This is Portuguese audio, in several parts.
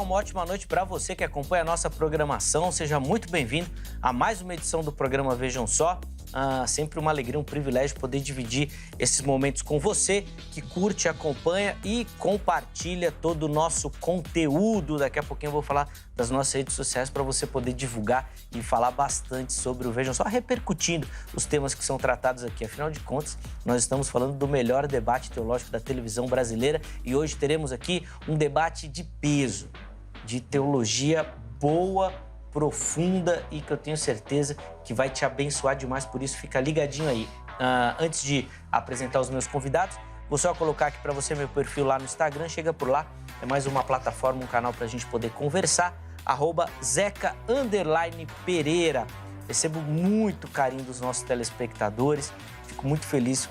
uma ótima noite para você que acompanha a nossa programação. Seja muito bem-vindo a mais uma edição do programa Vejam Só. Sempre uma alegria, um privilégio poder dividir esses momentos com você que curte, acompanha e compartilha todo o nosso conteúdo. Daqui a pouquinho eu vou falar das nossas redes sociais para você poder divulgar e falar bastante sobre o Vejam Só, repercutindo os temas que são tratados aqui. Afinal de contas, nós estamos falando do melhor debate teológico da televisão brasileira e hoje teremos aqui um debate de peso, de teologia boa, profunda e que eu tenho certeza que vai te abençoar demais, por isso fica ligadinho aí. Antes de apresentar os meus convidados, vou só colocar aqui para você meu perfil lá no Instagram, chega por lá, é mais uma plataforma, um canal para a gente poder conversar, @Zeca_Pereira. Recebo muito carinho dos nossos telespectadores, fico muito feliz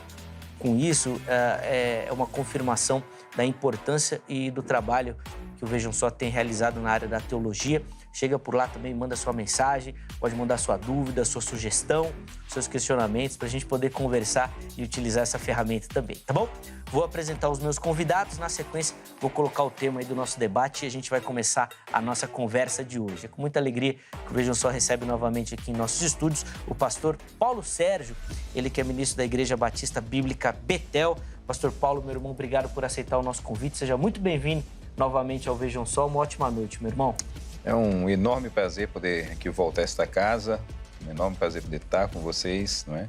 com isso, é uma confirmação da importância e do trabalho que o Vejam Só tem realizado na área da teologia. Chega por lá também, manda sua mensagem, pode mandar sua dúvida, sua sugestão, seus questionamentos, para a gente poder conversar e utilizar essa ferramenta também, tá bom? Vou apresentar os meus convidados, na sequência vou colocar o tema aí do nosso debate e a gente vai começar a nossa conversa de hoje. É com muita alegria que o Vejam Só recebe novamente aqui em nossos estúdios o pastor Paulo Sérgio, ele que é ministro da Igreja Batista Bíblica Betel. Pastor Paulo, meu irmão, obrigado por aceitar o nosso convite, seja muito bem-vindo novamente ao Vejam Só, uma ótima noite, meu irmão. É um enorme prazer poder aqui voltar a esta casa, um enorme prazer poder estar com vocês, não é?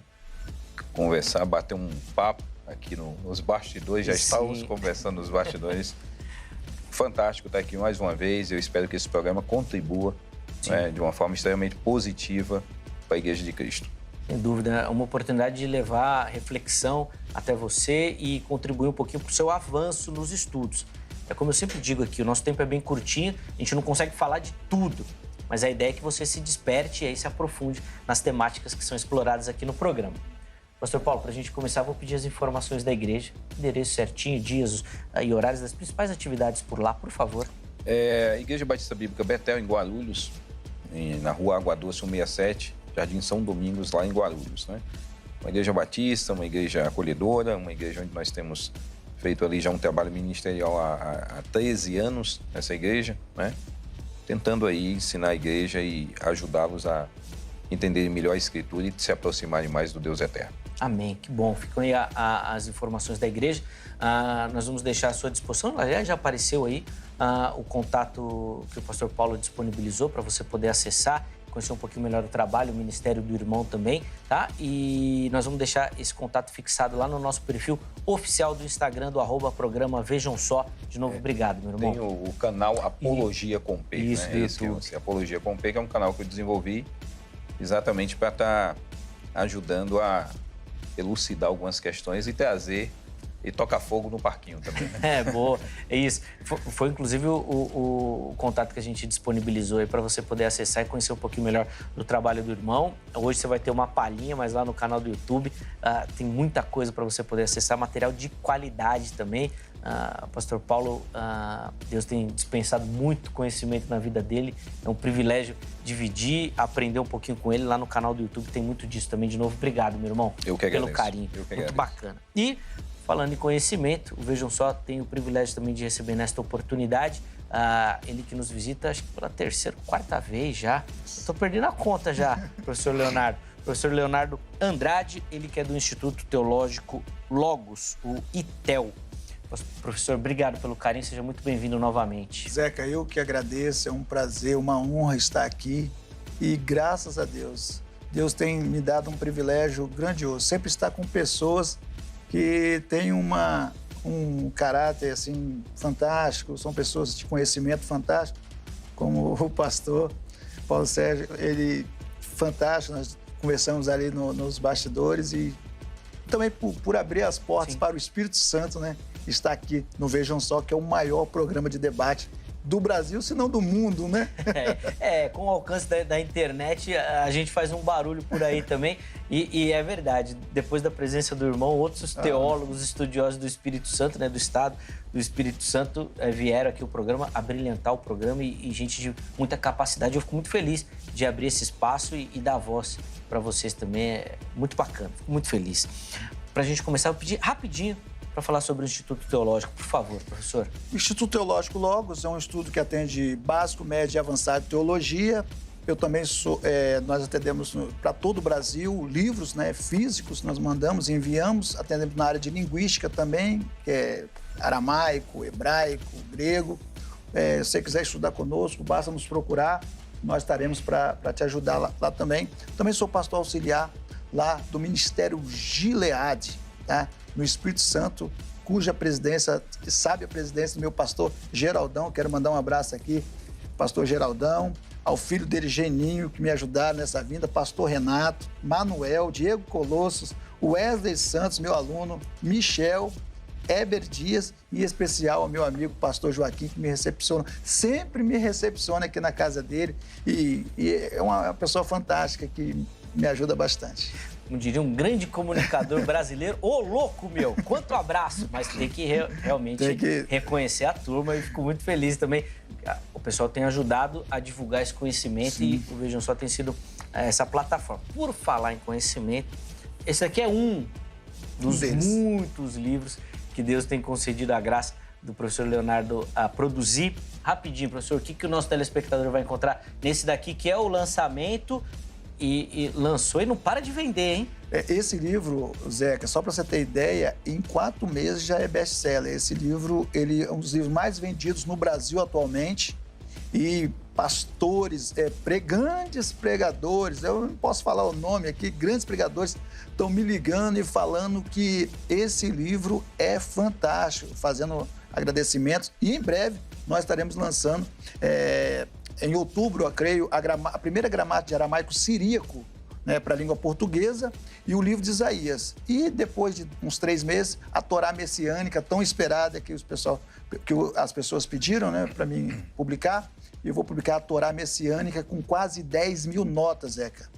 Conversar, bater um papo aqui nos bastidores, já estávamos conversando nos bastidores. Fantástico estar aqui mais uma vez, eu espero que esse programa contribua, não é, de uma forma extremamente positiva para a Igreja de Cristo. Sem dúvida, é uma oportunidade de levar reflexão até você e contribuir um pouquinho para o seu avanço nos estudos. É como eu sempre digo aqui, o nosso tempo é bem curtinho, a gente não consegue falar de tudo, mas a ideia é que você se desperte e aí se aprofunde nas temáticas que são exploradas aqui no programa. Pastor Paulo, para a gente começar, vou pedir as informações da igreja, endereço certinho, dias e horários das principais atividades por lá, por favor. A Igreja Batista Bíblica Betel, em Guarulhos, na rua Água Doce 167, Jardim São Domingos, lá em Guarulhos, né? Uma igreja batista, uma igreja acolhedora, uma igreja onde nós temos feito ali já um trabalho ministerial há 13 anos nessa igreja, né? Tentando aí ensinar a igreja e ajudá-los a entenderem melhor a Escritura e se aproximarem mais do Deus eterno. Amém, que bom. Ficam aí as informações da igreja. Nós vamos deixar à sua disposição. Aliás, já apareceu aí o contato que o pastor Paulo disponibilizou para você poder acessar, conhecer um pouquinho melhor o trabalho, o ministério do irmão também, tá? E nós vamos deixar esse contato fixado lá no nosso perfil oficial do Instagram, do @programa Vejam Só. De novo, obrigado, meu irmão. Tem o canal Apologia com P, isso, né? Esse Apologia com P, que é um canal que eu desenvolvi exatamente para estar ajudando a elucidar algumas questões e trazer e tocar fogo no parquinho também. Boa, é isso. Foi inclusive o contato que a gente disponibilizou aí para você poder acessar e conhecer um pouquinho melhor do trabalho do irmão. Hoje você vai ter uma palhinha, mas lá no canal do YouTube tem muita coisa para você poder acessar, material de qualidade também. Pastor Paulo, Deus tem dispensado muito conhecimento na vida dele. É um privilégio dividir, aprender um pouquinho com ele. Lá no canal do YouTube tem muito disso também. De novo, obrigado, meu irmão. Eu que agradeço. Pelo carinho. Muito bacana. E falando em conhecimento, o Vejam Só tem o privilégio também de receber nesta oportunidade ele que nos visita, acho que pela terceira, quarta vez já. Estou perdendo a conta já, professor Leonardo. Professor Leonardo Andrade, ele que é do Instituto Teológico Logos, o ITEL. Professor, obrigado pelo carinho, seja muito bem-vindo novamente. Zeca, eu que agradeço, é um prazer, uma honra estar aqui e graças a Deus, Deus tem me dado um privilégio grandioso, sempre estar com pessoas que têm um caráter assim fantástico, são pessoas de conhecimento fantástico, como o pastor Paulo Sérgio, ele fantástico, nós conversamos ali nos bastidores e também por abrir as portas para o Espírito Santo, né? Está aqui no Vejam Só, que é o maior programa de debate do Brasil, se não do mundo, né? Com o alcance da internet, a gente faz um barulho por aí também. E é verdade, depois da presença do irmão, outros teólogos, estudiosos do Espírito Santo, né, do Estado do Espírito Santo, vieram aqui ao programa, a brilhantar o programa e gente de muita capacidade. Eu fico muito feliz de abrir esse espaço e dar voz para vocês também. É muito bacana, fico muito feliz. Para a gente começar, eu vou pedir rapidinho para falar sobre o Instituto Teológico. Por favor, professor. O Instituto Teológico Logos é um estudo que atende básico, médio e avançado em teologia. Eu também nós atendemos para todo o Brasil livros, né, físicos, nós mandamos, enviamos, atendemos na área de linguística também, que é aramaico, hebraico, grego. Se você quiser estudar conosco, basta nos procurar, nós estaremos para te ajudar lá também. Também sou pastor auxiliar lá do Ministério Gileade, tá? No Espírito Santo, cuja presidência, sabe a presidência do meu pastor Geraldão. Quero mandar um abraço aqui, pastor Geraldão, ao filho dele, Geninho, que me ajudaram nessa vinda, pastor Renato, Manuel, Diego Colossos, Wesley Santos, meu aluno, Michel, Heber Dias, e em especial ao meu amigo pastor Joaquim, que me recepciona, sempre me recepciona aqui na casa dele, e é uma pessoa fantástica que me ajuda bastante. Como diria um grande comunicador brasileiro, ô louco, meu, quanto abraço! Mas tem que realmente reconhecer a turma, e fico muito feliz também. O pessoal tem ajudado a divulgar esse conhecimento. Sim. E o Vejam Só tem sido essa plataforma. Por falar em conhecimento, esse aqui é um dos muitos livros que Deus tem concedido a graça do professor Leonardo a produzir. Rapidinho, professor, o que o nosso telespectador vai encontrar nesse daqui, que é o lançamento e lançou e não para de vender, hein? Esse livro, Zeca, só para você ter ideia, em 4 meses já é best-seller. Esse livro, ele é um dos livros mais vendidos no Brasil atualmente. E pastores, grandes pregadores, eu não posso falar o nome aqui, grandes pregadores estão me ligando e falando que esse livro é fantástico, fazendo agradecimentos. E em breve nós estaremos lançando, em outubro, eu creio, a primeira gramática de aramaico siríaco, né, para a língua portuguesa, e o livro de Isaías. E depois de uns 3 meses, a Torá Messiânica, tão esperada que as pessoas pediram, né, para mim publicar. E eu vou publicar a Torá Messiânica com quase 10 mil notas, Zeca.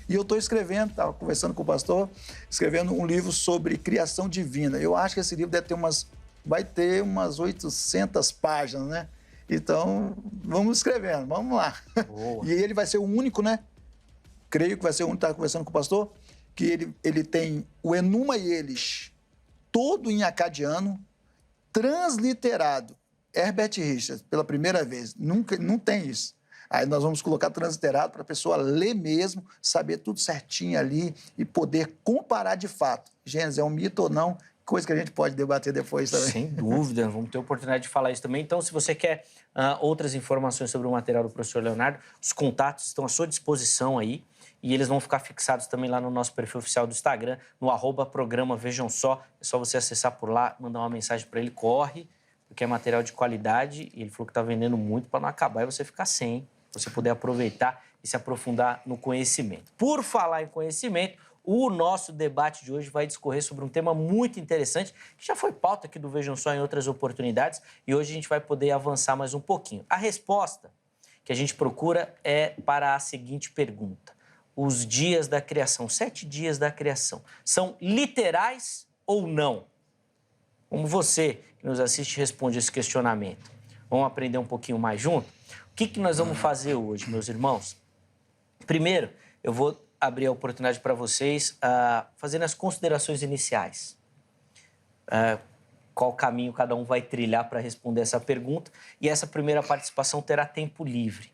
E eu estou escrevendo, estava conversando com o pastor, escrevendo um livro sobre criação divina. Eu acho que esse livro vai ter umas 800 páginas, né? Então, vamos escrevendo, vamos lá. Boa. E ele vai ser o único, né? Creio que vai ser o único, estava conversando com o pastor, que ele tem o Enuma Elish todo em acadiano, transliterado. Herbert Richards, pela primeira vez. Nunca, não tem isso. Aí nós vamos colocar transliterado para a pessoa ler mesmo, saber tudo certinho ali e poder comparar de fato. Gênesis é um mito ou não, coisa que a gente pode debater depois também. Sem dúvida, vamos ter oportunidade de falar isso também. Então, se você quer outras informações sobre o material do professor Leonardo, os contatos estão à sua disposição aí. E eles vão ficar fixados também lá no nosso perfil oficial do Instagram, no @programa Vejam Só. É só você acessar por lá, mandar uma mensagem para ele, corre, porque é material de qualidade. E ele falou que está vendendo muito para não acabar e você ficar sem, hein? Você poder aproveitar e se aprofundar no conhecimento. Por falar em conhecimento, o nosso debate de hoje vai discorrer sobre um tema muito interessante, que já foi pauta aqui do Vejam Só em outras oportunidades, e hoje a gente vai poder avançar mais um pouquinho. A resposta que a gente procura é para a seguinte pergunta: os dias da criação, 7 dias da criação, são literais ou não? Como você que nos assiste responde esse questionamento? Vamos aprender um pouquinho mais junto? O que nós vamos fazer hoje, meus irmãos? Primeiro, eu vou abrir a oportunidade para vocês fazerem as considerações iniciais. Qual caminho cada um vai trilhar para responder essa pergunta. E essa primeira participação terá tempo livre.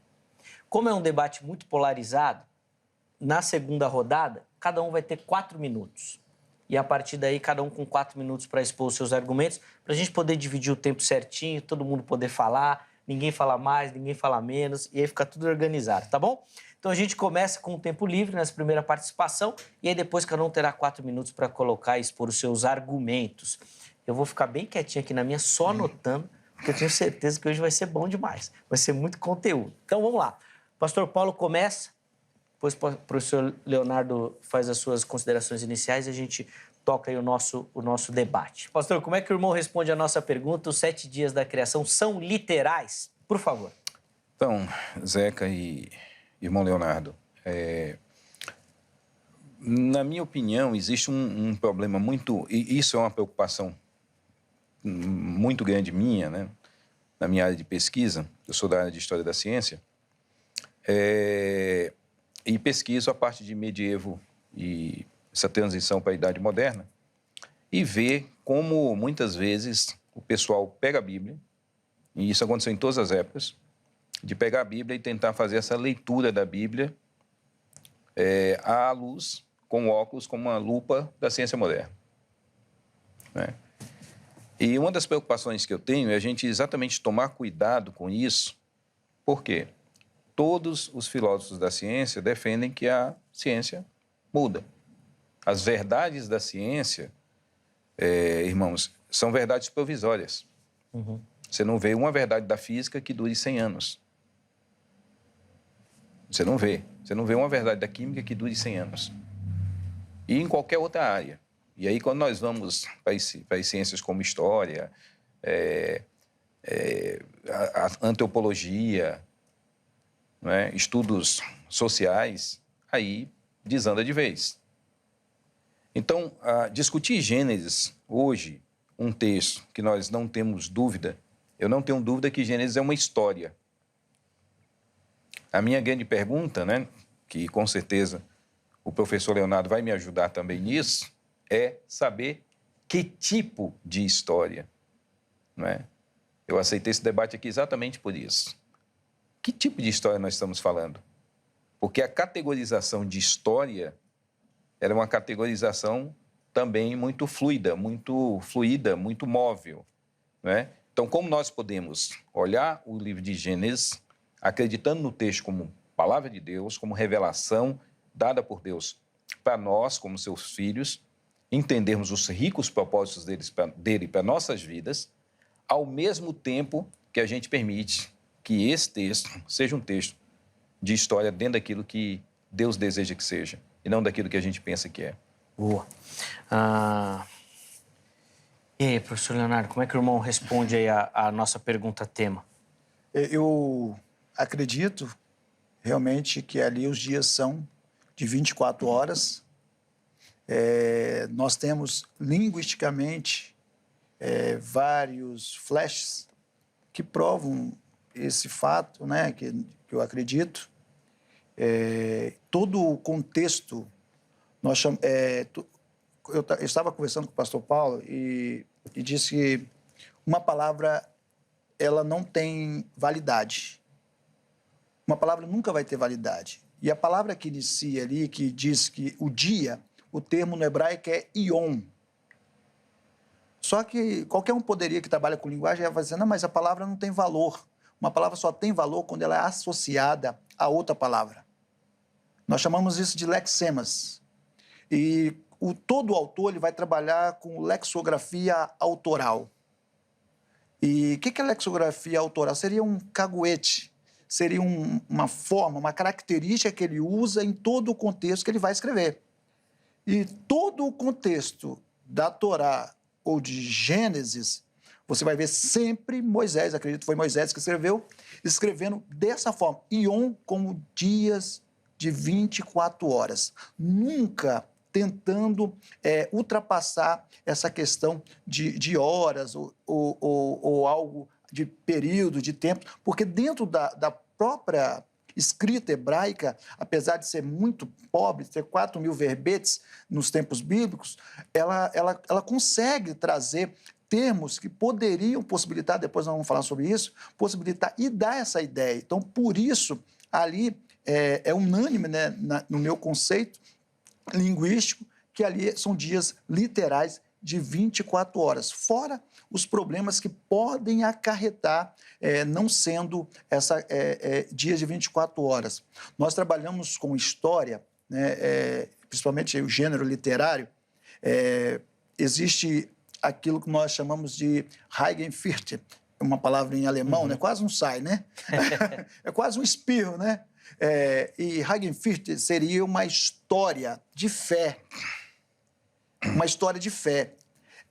Como é um debate muito polarizado, na segunda rodada, cada um vai ter 4 minutos. E a partir daí, cada um com 4 minutos para expor os seus argumentos, para a gente poder dividir o tempo certinho, todo mundo poder falar, ninguém fala mais, ninguém fala menos, e aí fica tudo organizado, tá bom? Então a gente começa com o tempo livre nessa primeira participação, e aí depois cada um terá 4 minutos para colocar e expor os seus argumentos. Eu vou ficar bem quietinho aqui na minha, só anotando, porque eu tenho certeza que hoje vai ser bom demais. Vai ser muito conteúdo. Então vamos lá. Pastor Paulo começa. Depois o professor Leonardo faz as suas considerações iniciais e a gente toca aí o nosso debate. Pastor, como é que o irmão responde a nossa pergunta? Os 7 dias da criação são literais? Por favor. Então, Zeca e irmão Leonardo, na minha opinião, existe um problema muito... E isso é uma preocupação muito grande minha, né? Na minha área de pesquisa. Eu sou da área de História da Ciência. E pesquiso a parte de medievo e essa transição para a Idade Moderna. e ver como, muitas vezes, o pessoal pega a Bíblia, e isso aconteceu em todas as épocas, de pegar a Bíblia e tentar fazer essa leitura da Bíblia à luz, com óculos, como uma lupa da ciência moderna, né? E uma das preocupações que eu tenho é a gente exatamente tomar cuidado com isso, porque todos os filósofos da ciência defendem que a ciência muda. As verdades da ciência, irmãos, são verdades provisórias. Uhum. Você não vê uma verdade da física que dure 100 anos. Você não vê. Você não vê uma verdade da química que dure 100 anos. E em qualquer outra área. E aí, quando nós vamos para as ciências como história, a antropologia, né, estudos sociais, aí desanda de vez. Então, discutir Gênesis hoje, um texto que nós não temos dúvida, eu não tenho dúvida que Gênesis é uma história. A minha grande pergunta, né, que com certeza o professor Leonardo vai me ajudar também nisso, é saber que tipo de história, não é? Eu aceitei esse debate aqui exatamente por isso. Que tipo de história nós estamos falando? Porque a categorização de história era uma categorização também muito fluida, muito móvel, não é? Então, como nós podemos olhar o livro de Gênesis, acreditando no texto como palavra de Deus, como revelação dada por Deus para nós, como seus filhos, entendermos os ricos propósitos dele para nossas vidas, ao mesmo tempo que a gente permite que esse texto seja um texto de história dentro daquilo que Deus deseja que seja, e não daquilo que a gente pensa que é. Boa. E aí, professor Leonardo, como é que o irmão responde aí a nossa pergunta tema? Eu acredito realmente que ali os dias são de 24 horas. Nós temos, linguisticamente, vários flashes que provam esse fato, né, que eu acredito. Todo o contexto, eu estava conversando com o pastor Paulo e disse que uma palavra ela não tem validade. Uma palavra nunca vai ter validade. E a palavra que inicia ali, que diz que o dia, o termo no hebraico é ion. Só que qualquer um que trabalha com linguagem vai dizer, não, mas a palavra não tem valor. Uma palavra só tem valor quando ela é associada a outra palavra. Nós chamamos isso de lexemas. E todo autor ele vai trabalhar com lexografia autoral. E o que é lexografia autoral? Seria um caguete, seria uma forma, uma característica que ele usa em todo o contexto que ele vai escrever. E todo o contexto da Torá ou de Gênesis, você vai ver sempre Moisés, acredito que foi Moisés que escreveu, escrevendo dessa forma, ion como dias de 24 horas. Nunca tentando ultrapassar essa questão de horas ou algo de período, de tempo, porque dentro da própria escrita hebraica, apesar de ser muito pobre, ter 4.000 verbetes nos tempos bíblicos, ela consegue trazer termos que poderiam possibilitar, depois nós vamos falar sobre isso, possibilitar e dar essa ideia. Então, por isso, ali é unânime, né, no meu conceito linguístico, que ali são dias literais de 24 horas, fora os problemas que podem acarretar não sendo dias de 24 horas. Nós trabalhamos com história, né, principalmente o gênero literário, existe aquilo que nós chamamos de Eigenfirte, uma palavra em alemão, né? Quase não sai, né? É quase um espirro, né? E Eigenfirte seria uma história de fé. Uma história de fé.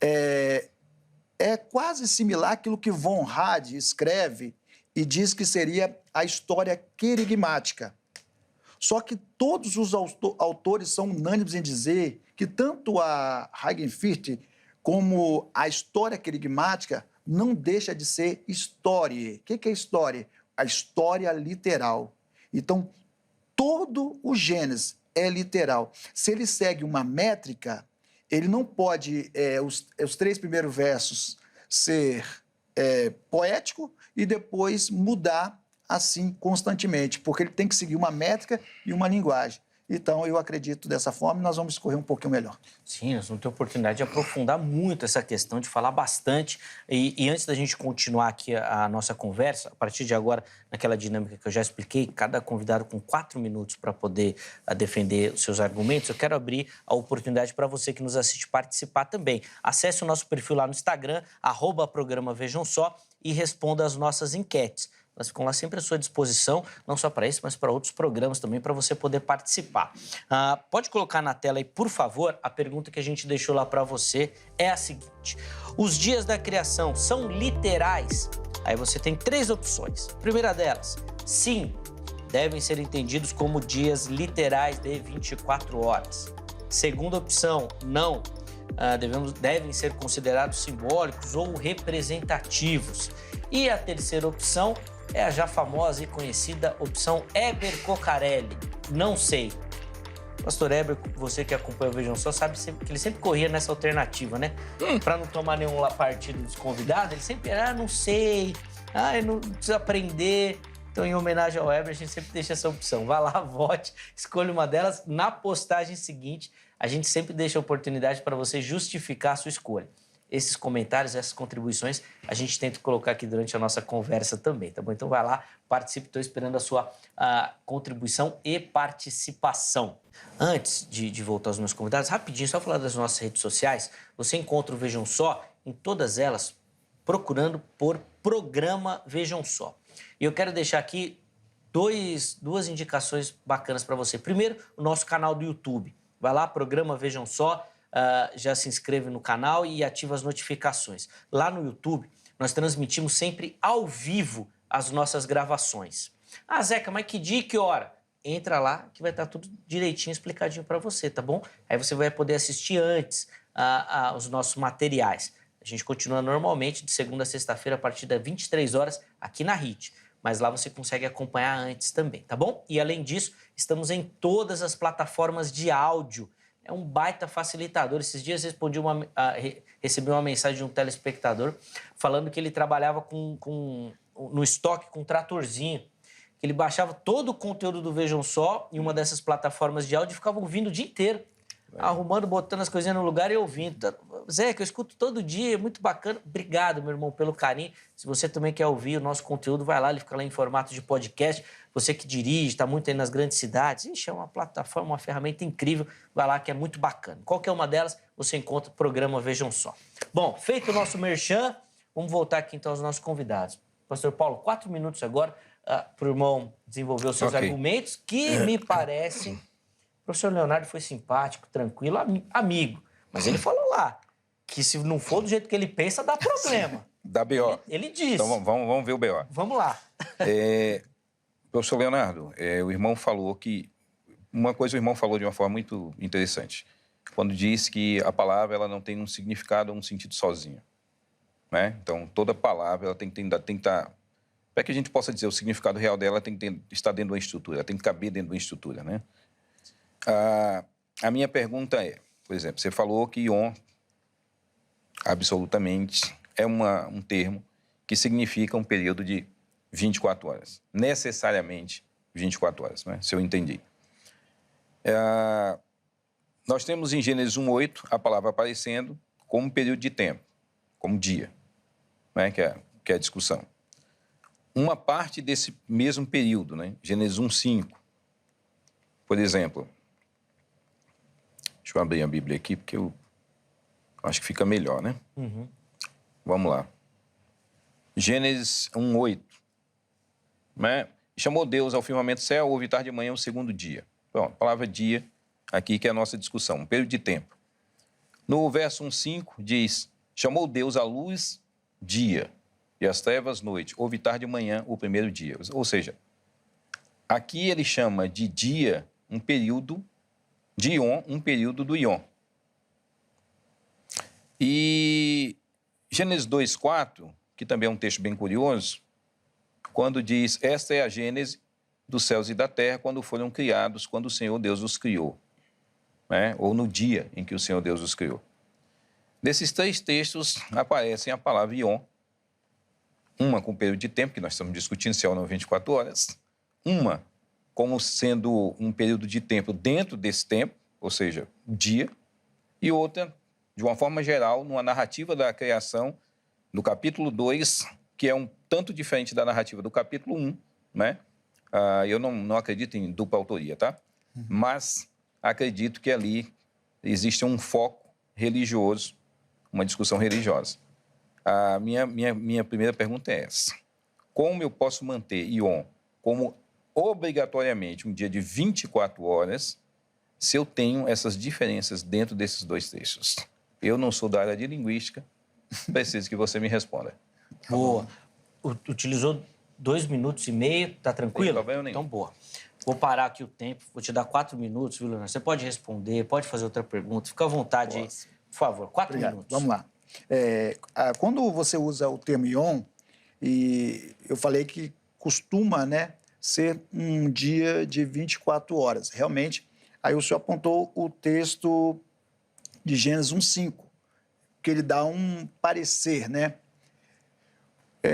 É quase similar àquilo que von Rad escreve e diz que seria a história querigmática. Só que todos os autores são unânimes em dizer que tanto a Eigenfirte como a história querigmática não deixa de ser história. O que é história? A história literal. Então, todo o Gênesis é literal. Se ele segue uma métrica, ele não pode, os 3 primeiros versos, ser poético e depois mudar assim constantemente, porque ele tem que seguir uma métrica e uma linguagem. Então, eu acredito dessa forma e nós vamos escorrer um pouquinho melhor. Sim, nós vamos ter a oportunidade de aprofundar muito essa questão, de falar bastante. E antes da gente continuar aqui a nossa conversa, a partir de agora, naquela dinâmica que eu já expliquei, cada convidado com 4 minutos para poder defender os seus argumentos, eu quero abrir a oportunidade para você que nos assiste participar também. Acesse o nosso perfil lá no Instagram, @programa Vejam Só, e responda às nossas enquetes. Elas ficam lá sempre à sua disposição, não só para esse, mas para outros programas também, para você poder participar. Pode colocar na tela aí, por favor, a pergunta que a gente deixou lá para você é a seguinte: os dias da criação são literais? Aí você tem 3 opções. Primeira delas, sim, devem ser entendidos como dias literais de 24 horas. Segunda opção, não, devem ser considerados simbólicos ou representativos. E a terceira opção é a já famosa e conhecida opção Heber Cocarelli. Não sei. Pastor Heber, você que acompanha o Vejam Só, sabe que ele sempre corria nessa alternativa, né? Para não tomar nenhum partido dos convidados, ele sempre era, não sei, eu não preciso aprender. Então, em homenagem ao Heber, a gente sempre deixa essa opção. Vá lá, vote, escolha uma delas. Na postagem seguinte, a gente sempre deixa a oportunidade para você justificar a sua escolha. Esses comentários, essas contribuições, a gente tenta colocar aqui durante a nossa conversa também, tá bom? Então vai lá, participe, estou esperando a sua contribuição e participação. Antes de voltar aos meus convidados, rapidinho, só falar das nossas redes sociais. Você encontra o Vejam Só em todas elas, procurando por Programa Vejam Só. E eu quero deixar aqui duas indicações bacanas para você. Primeiro, o nosso canal do YouTube. Vai lá, Programa Vejam Só. Já se inscreve no canal e ativa as notificações. Lá no YouTube, nós transmitimos sempre ao vivo as nossas gravações. Zeca, mas que dia e que hora? Entra lá que vai estar tudo direitinho, explicadinho para você, tá bom? Aí você vai poder assistir antes os nossos materiais. A gente continua normalmente de segunda a sexta-feira a partir das 23 horas aqui na HIT. Mas lá você consegue acompanhar antes também, tá bom? E além disso, estamos em todas as plataformas de áudio. É um baita facilitador. Esses dias recebi uma mensagem de um telespectador falando que ele trabalhava no estoque com um tratorzinho, que ele baixava todo o conteúdo do Vejam Só em uma dessas plataformas de áudio e ficava ouvindo o dia inteiro, arrumando, botando as coisinhas no lugar e ouvindo. Zé, que eu escuto todo dia, é muito bacana. Obrigado, meu irmão, pelo carinho. Se você também quer ouvir o nosso conteúdo, vai lá, ele fica lá em formato de podcast. Você que dirige, está muito aí nas grandes cidades, é uma plataforma, uma ferramenta incrível. Vai lá que é muito bacana. Qualquer uma delas, você encontra o programa Vejam Só. Bom, feito o nosso merchan, vamos voltar aqui então aos nossos convidados. Pastor Paulo, 4 minutos agora para o irmão desenvolver os seus argumentos, que me parece... O professor Leonardo foi simpático, tranquilo, amigo. Mas ele falou lá que se não for do jeito que ele pensa, dá problema. Dá BO. Ele disse. Então vamos ver o BO. Vamos lá. Professor Leonardo, o irmão falou que... Uma coisa o irmão falou de uma forma muito interessante. Quando disse que a palavra ela não tem um significado ou um sentido sozinha. Né? Então, toda palavra ela tem que estar... Para que a gente possa dizer o significado real dela, tem que estar dentro de uma estrutura, ela tem que caber dentro de uma estrutura, né? A minha pergunta é, por exemplo, você falou que Yom, absolutamente, é um termo que significa um período de 24 horas. Necessariamente 24 horas, né? Se eu entendi. Nós temos em Gênesis 1:8 a palavra aparecendo como um período de tempo, como dia, né? que é a discussão. Uma parte desse mesmo período, né? Gênesis 1:5, por exemplo... Deixa eu abrir a Bíblia aqui, porque eu acho que fica melhor, né? Uhum. Vamos lá. Gênesis 1:8. Né? Chamou Deus ao firmamento do céu, houve tarde de manhã o segundo dia. Pronto, a palavra dia aqui que é a nossa discussão, um período de tempo. No verso 1:5 diz, chamou Deus a luz dia e as trevas noite. Houve tarde de manhã o primeiro dia. Ou seja, aqui ele chama de dia um período de Yom, um período do Yom. E Gênesis 2:4, que também é um texto bem curioso, quando diz, esta é a gênese dos céus e da terra, quando foram criados, quando o Senhor Deus os criou. né? Ou no dia em que o Senhor Deus os criou. Desses 3 textos aparecem a palavra Ion, uma com o período de tempo, que nós estamos discutindo se é ou não 24 horas, uma como sendo um período de tempo dentro desse tempo, ou seja, o dia, e outra, de uma forma geral, numa narrativa da criação, no capítulo 2, que é um tanto diferente da narrativa do capítulo 1, né? Eu não acredito em dupla autoria, tá? Mas acredito que ali existe um foco religioso, uma discussão religiosa. A minha primeira pergunta é essa. Como eu posso manter Ion como obrigatoriamente um dia de 24 horas se eu tenho essas diferenças dentro desses 2 textos? Eu não sou da área de linguística, preciso que você me responda. Boa. Utilizou 2 minutos e meio, tá tranquilo? Não tem problema nenhum. Então, boa. Vou parar aqui o tempo, vou te dar 4 minutos, viu, Leonardo? Você pode responder, pode fazer outra pergunta, fica à vontade aí. Por favor, 4 minutos. Vamos lá. Quando você usa o termo Ion, e eu falei que costuma, né, ser um dia de 24 horas. Realmente, aí o senhor apontou o texto de Gênesis 1:5, que ele dá um parecer, né?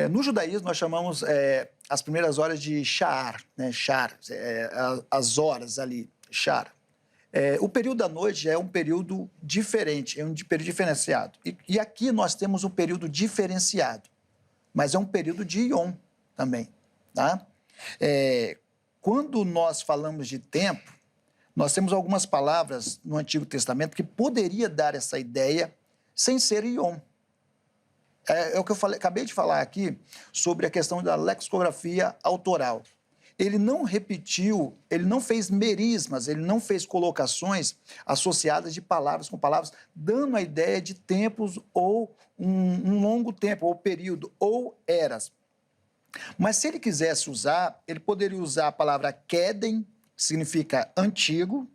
No judaísmo, nós chamamos as primeiras horas de Sha'ar, né? Sha'ar, as horas ali, Sha'ar. O período da noite é um período diferente, é um período diferenciado. E aqui nós temos um período diferenciado, mas é um período de Ion também, tá? Quando nós falamos de tempo, nós temos algumas palavras no Antigo Testamento que poderia dar essa ideia sem ser Ion. É o que eu acabei de falar aqui sobre a questão da lexicografia autoral. Ele não repetiu, ele não fez merismas, ele não fez colocações associadas de palavras com palavras, dando a ideia de tempos ou um longo tempo, ou período, ou eras. Mas se ele quisesse usar, ele poderia usar a palavra Kedem, que significa antigo,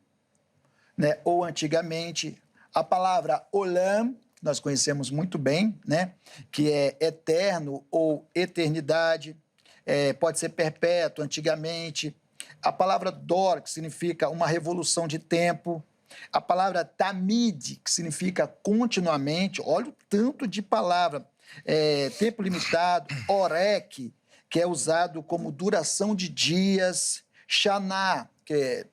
né, ou antigamente, a palavra Olam, que nós conhecemos muito bem, né, que é eterno ou eternidade, pode ser perpétuo, antigamente. A palavra Dor, que significa uma revolução de tempo. A palavra Tamid, que significa continuamente. Olha o tanto de palavra. Tempo limitado. Orek, que é usado como duração de dias. Shaná, que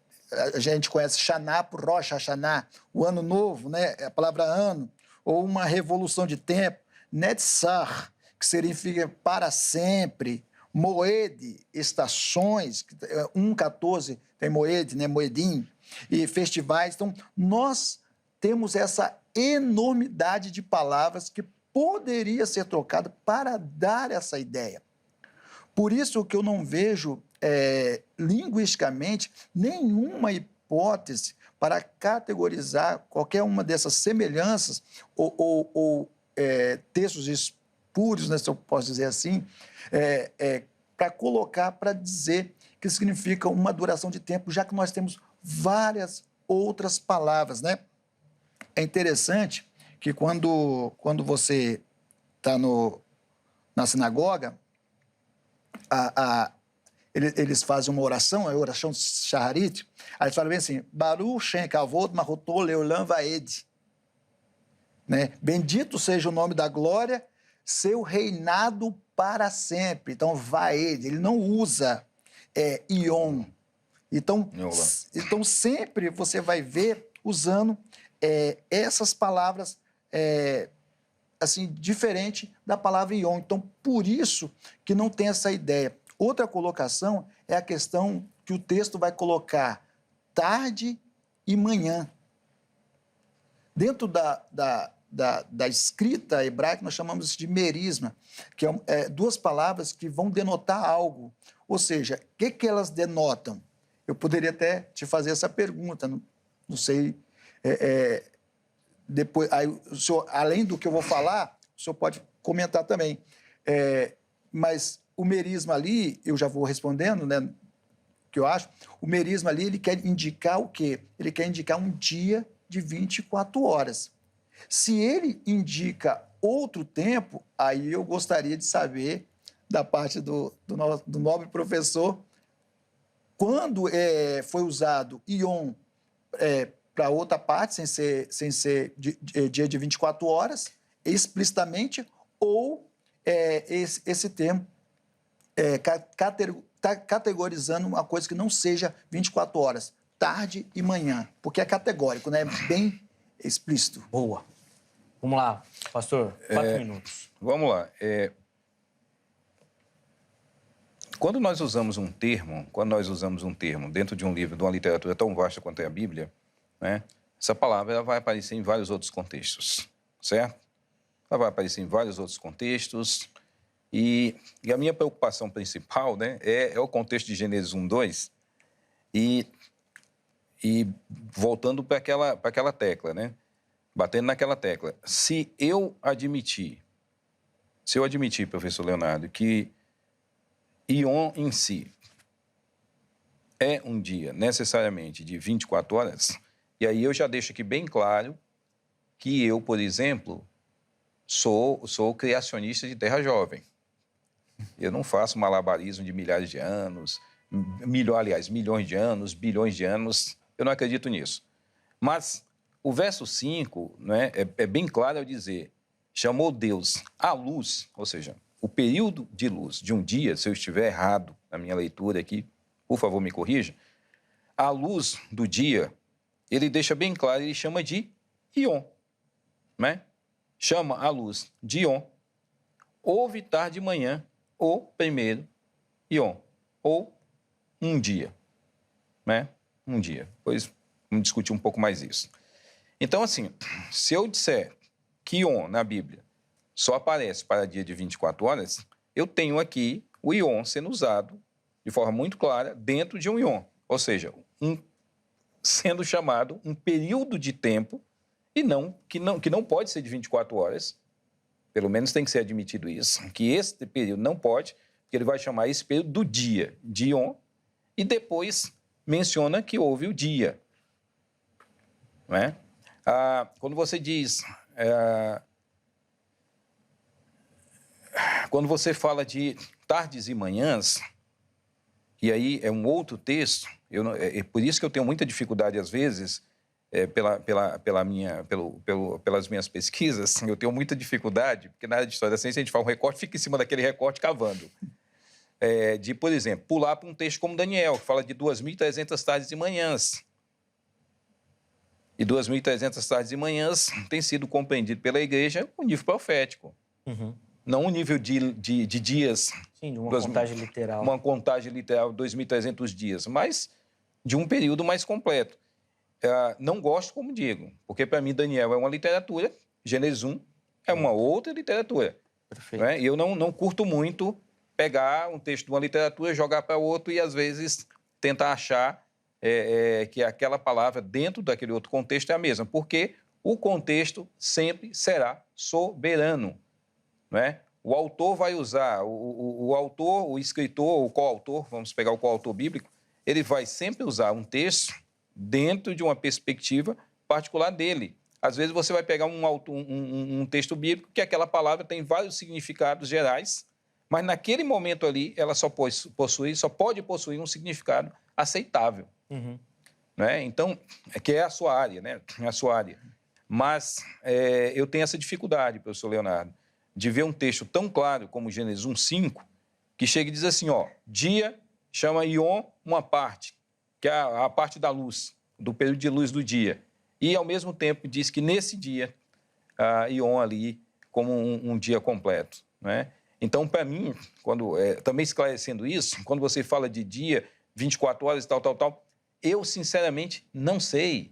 a gente conhece Shaná por Rosh Hashanah, o ano novo, né? A palavra ano. Ou uma revolução de tempo. Netzach, que significa para sempre. Moed, estações, 1:14 tem Moed, né, Moedim, e festivais. Então, nós temos essa enormidade de palavras que poderia ser trocada para dar essa ideia. Por isso que eu não vejo, linguisticamente, nenhuma hipótese para categorizar qualquer uma dessas semelhanças ou textos espúrios, né, se eu posso dizer assim, para colocar, para dizer que significa uma duração de tempo, já que nós temos várias outras palavras, né? É interessante que quando você está na sinagoga, eles fazem uma oração, a oração Shaharit, aí eles falam bem assim, Baruch Shem Kavod Mahotol Leolam Vaed, né? Bendito seja o nome da glória, seu reinado para sempre. Então, Vaed, ele não usa Ion. Então, sempre você vai ver usando essas palavras assim, diferente da palavra Ion. Então, por isso que não tem essa ideia. Outra colocação é a questão que o texto vai colocar tarde e manhã. Dentro da escrita hebraica, nós chamamos de merisma, que é 2 palavras que vão denotar algo. Ou seja, o que elas denotam? Eu poderia até te fazer essa pergunta, não sei. Depois, aí, o senhor, além do que eu vou falar, o senhor pode comentar também. Mas o merisma ali, eu já vou respondendo, né? Que eu acho, o merisma ali, ele quer indicar o quê? Ele quer indicar um dia de 24 horas. Se ele indica outro tempo, aí eu gostaria de saber, da parte do nobre professor, quando foi usado Ion para outra parte, sem ser dia de 24 horas, explicitamente, ou esse termo categorizando uma coisa que não seja 24 horas, tarde e manhã, porque é categórico, né? Bem explícito. Boa. Vamos lá, pastor, 4 minutos. Vamos lá. Quando nós usamos um termo dentro de um livro, de uma literatura tão vasta quanto é a Bíblia, né, essa palavra ela vai aparecer em vários outros contextos, certo? Ela vai aparecer em vários outros contextos e a minha preocupação principal, né, é o contexto de Gênesis 1:2 e voltando para aquela tecla, né, batendo naquela tecla. Se eu admitir, professor Leonardo, que Yom em si é um dia necessariamente de 24 horas, e aí eu já deixo aqui bem claro que eu, por exemplo, sou criacionista de terra jovem. Eu não faço malabarismo de milhares de anos, milhões de anos, bilhões de anos, eu não acredito nisso. Mas o verso 5, né, é bem claro ao dizer, chamou Deus a luz, ou seja, o período de luz de um dia, se eu estiver errado na minha leitura aqui, por favor, me corrija, a luz do dia, ele deixa bem claro, ele chama de Yom, né? Chama a luz de Yom, ou vitar de manhã, ou primeiro Yom, ou um dia, né? Um dia. Depois vamos discutir um pouco mais isso. Então, assim, se eu disser que Yom na Bíblia só aparece para dia de 24 horas, eu tenho aqui o Yom sendo usado de forma muito clara dentro de um Yom, ou seja, sendo chamado um período de tempo que não pode ser de 24 horas, pelo menos tem que ser admitido isso, que esse período não pode, porque ele vai chamar esse período do dia de Yom e depois menciona que houve o dia. Não é? Quando você diz... Quando você fala de tardes e manhãs, e aí é um outro texto, é por isso que eu tenho muita dificuldade, às vezes, pelas minhas pesquisas, eu tenho muita dificuldade, porque na área de História da Ciência a gente faz um recorte, fica em cima daquele recorte cavando. De, por exemplo, pular para um texto como Daniel, que fala de 2.300 tardes e manhãs. E 2.300 tardes e manhãs tem sido compreendido pela igreja o nível profético. Uhum. Não o nível de dias... Sim, de uma contagem literal. Uma contagem literal, 2.300 dias, mas de um período mais completo. Não gosto, como digo, porque para mim Daniel é uma literatura, Gênesis 1 é uma outra literatura. Perfeito. Não é? E eu não curto muito pegar um texto de uma literatura, jogar para outro e, às vezes, tentar achar que aquela palavra dentro daquele outro contexto é a mesma, porque o contexto sempre será soberano. Não é? O autor vai usar, o autor, o escritor, o coautor, vamos pegar o coautor bíblico, ele vai sempre usar um texto dentro de uma perspectiva particular dele. Às vezes você vai pegar um texto bíblico que aquela palavra tem vários significados gerais, mas naquele momento ali ela só pode possuir um significado aceitável. Uhum. Né? Então, que é a sua área, né? É a sua área. Mas eu tenho essa dificuldade, professor Leonardo, de ver um texto tão claro como Gênesis 1:5, que chega e diz assim, dia chama Yom uma parte, que é a parte da luz, do período de luz do dia. E, ao mesmo tempo, diz que nesse dia, Yom ali como um dia completo. Né? Então, para mim, também esclarecendo isso, quando você fala de dia, 24 horas e tal, eu, sinceramente, não sei.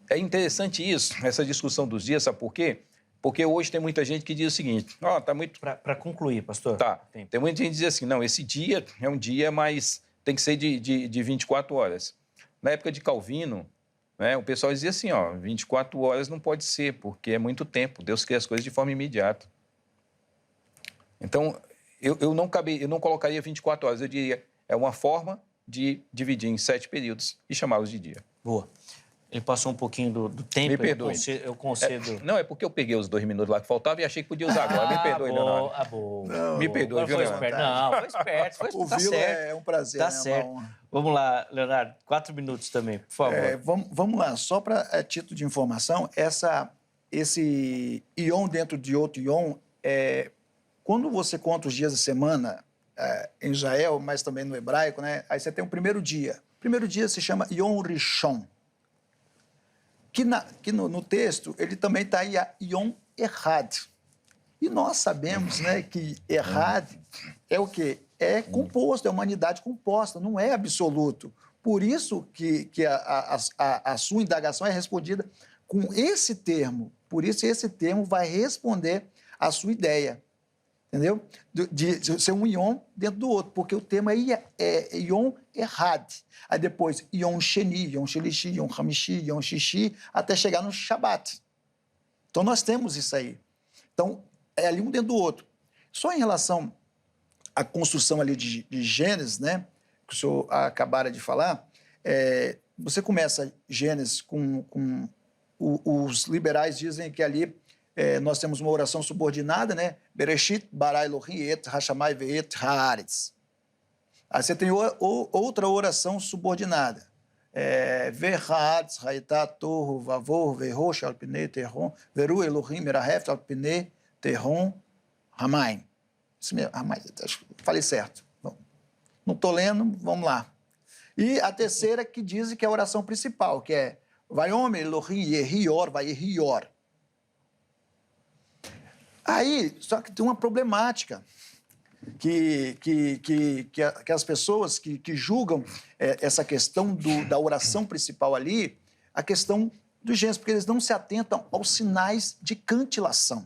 É interessante isso, essa discussão dos dias, sabe por quê? Porque hoje tem muita gente que diz o seguinte... tá muito... Para concluir, pastor. Tá. Tem muita gente que diz assim, não, esse dia é um dia, mas tem que ser de 24 horas. Na época de Calvino, né, o pessoal dizia assim, 24 horas não pode ser, porque é muito tempo. Deus cria as coisas de forma imediata. Então, eu não colocaria 24 horas, eu diria, é uma forma de dividir em 7 períodos e chamá-los de dia. Boa. Ele passou um pouquinho do tempo. Me perdoe. Eu concedo. Não, é porque eu peguei os 2 minutos lá que faltavam e achei que podia usar agora. Me perdoe, Leonardo. Boa. Me perdoe, viu, Foi Leonardo? esperto. Não, foi esperto. Tá Ouvi-lo certo. é um prazer, Tá né? certo. Uma honra. Vamos lá, Leonardo. 4 minutos também, por favor. Vamos lá, só para título de informação, esse ion dentro de outro ion, quando você conta os dias da semana em Israel, mas também no hebraico, né? Aí você tem o primeiro dia. O primeiro dia se chama Yom Rishon, que no texto ele também está aí a Yom Errad. E nós sabemos, né, que Errad é o quê? É composto, é uma unidade composta, não é absoluto. Por isso que a sua indagação é respondida com esse termo. Por isso esse termo vai responder à sua ideia. Entendeu? De ser um ion dentro do outro, porque o termo aí é ion errad. Aí depois, ion sheni, ion shelishi, ion hamishi, ion shishi, até chegar no Shabat. Então, nós temos isso aí. Então, é ali um dentro do outro. Só em relação à construção ali de Gênesis, né, que o senhor acabara de falar, você começa Gênesis com os liberais dizem que ali nós temos uma oração subordinada, né? Bereshit bara Elohim et hashamai ve'et haaretz. Aí você tem outra oração subordinada. Ve'haaretz ha'etah tohu vavor ve'rosh al pnei terron veru Elohim meraheft al pnei terron hamayim. Isso mesmo, acho que falei certo. Bom, não estou lendo, vamos lá. E a terceira que diz que é a oração principal, que é Vayomer Elohim yehior vayehior. Aí, só que tem uma problemática que as pessoas que julgam essa questão da oração principal ali, a questão dos Gênesis, porque eles não se atentam aos sinais de cantilação.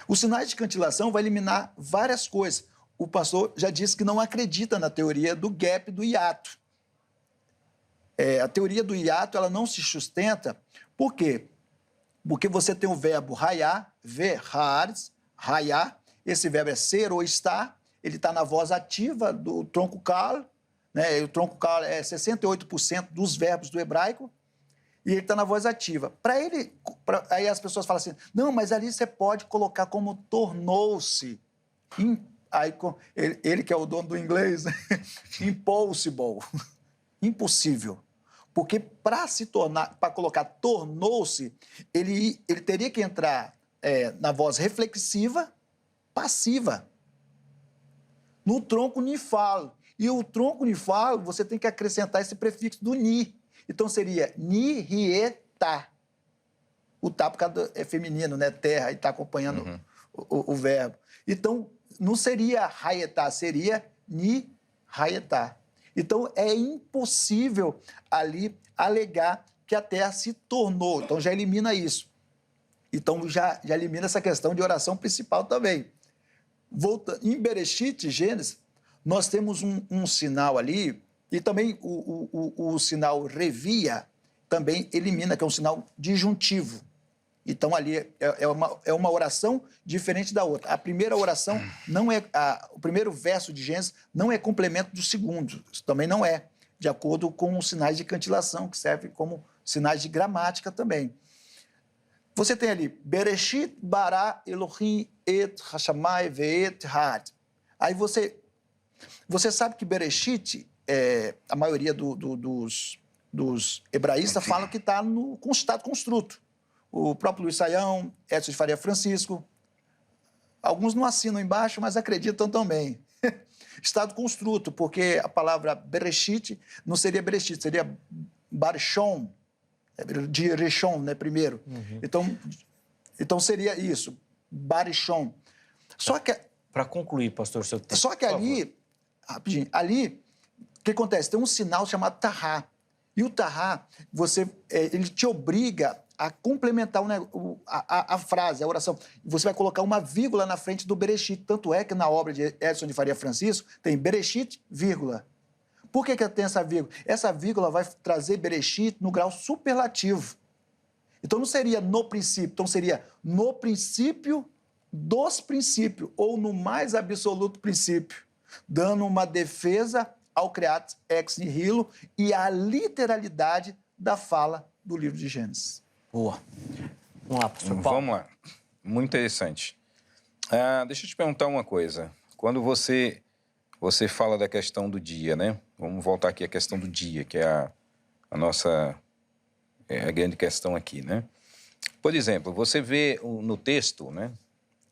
Os sinais de cantilação vão eliminar várias coisas. O pastor já disse que não acredita na teoria do gap, do hiato. A teoria do hiato ela não se sustenta, por quê? Porque você tem o verbo raiar, ver, haaretz, raiar. Esse verbo é ser ou estar. Ele está na voz ativa do tronco kal, né? E o tronco kal é 68% dos verbos do hebraico. E ele está na voz ativa. Aí as pessoas falam assim, não, mas ali você pode colocar como tornou-se. Aí, ele que é o dono do inglês, né? Impossible. Impossível. Porque para colocar tornou-se, ele teria que entrar na voz reflexiva, passiva, no tronco nifal. E o tronco nifal, você tem que acrescentar esse prefixo do ni. Então seria ni-rie-ta. O tá por causa é feminino, né? Terra, e está acompanhando o verbo. Então, não seria raietá, seria ni-raietá. Então, é impossível ali alegar que a terra se tornou. Então, já elimina isso. Então, já elimina essa questão de oração principal também. Em Bereshit, Gênesis, nós temos um sinal ali, e também o sinal revia também elimina, que é um sinal disjuntivo. Então, ali é uma oração diferente da outra. A primeira oração não é... o primeiro verso de Gênesis não é complemento do segundo. Isso também não é, de acordo com os sinais de cantilação, que servem como sinais de gramática também. Você tem ali, Bereshit bara Elohim et hashamai ve'et haaretz. Aí você sabe que Bereshit, a maioria dos hebraístas falam que está com estado construto. O próprio Luiz Saião, Edson de Faria Francisco, alguns não assinam embaixo, mas acreditam também. Estado construto, porque a palavra Bereshit não seria Bereshit, seria Barishon, de Rishon, né, primeiro. Então seria isso, Barishon. Só que... Para concluir, pastor, seu tempo. Só que ali, rapidinho, ali, o que acontece? Tem um sinal chamado Tahá. E o Tahá, ele te obriga a complementar a frase, a oração. Você vai colocar uma vírgula na frente do Bereshit. Tanto é que na obra de Edson de Faria Francisco tem Bereshit, vírgula. Por que tem essa vírgula? Essa vírgula vai trazer Bereshit no grau superlativo. Então não seria no princípio, então seria no princípio dos princípios, ou no mais absoluto princípio, dando uma defesa ao creat ex nihilo e à literalidade da fala do livro de Gênesis. Boa. Vamos lá, professor Paulo. Vamos lá. Muito interessante. Deixa eu te perguntar uma coisa. Quando você fala da questão do dia, né? Vamos voltar aqui à questão do dia, que é a nossa a grande questão aqui, né? Por exemplo, você vê no texto, né?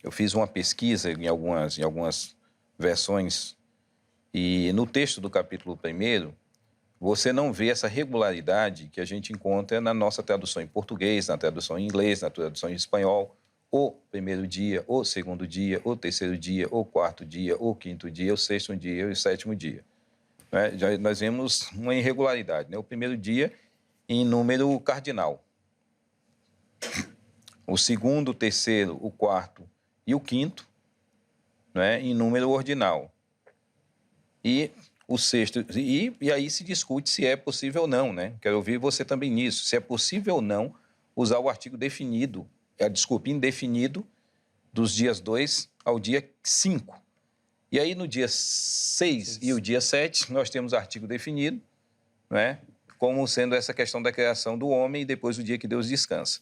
Eu fiz uma pesquisa em algumas versões e no texto do capítulo 1º, você não vê essa regularidade que a gente encontra na nossa tradução em português, na tradução em inglês, na tradução em espanhol, o primeiro dia, o segundo dia, o terceiro dia, o quarto dia, o quinto dia, o sexto dia e o sétimo dia. Né? Nós vemos uma irregularidade, né? O primeiro dia em número cardinal. O segundo, o terceiro, o quarto e o quinto, né? Em número ordinal. E o sexto, e aí se discute se é possível ou não, né? Quero ouvir você também nisso, se é possível ou não usar o artigo definido, indefinido, dos dias 2 ao dia 5. E aí no dia 6 e o dia 7, nós temos artigo definido, né? Como sendo essa questão da criação do homem e depois o dia que Deus descansa.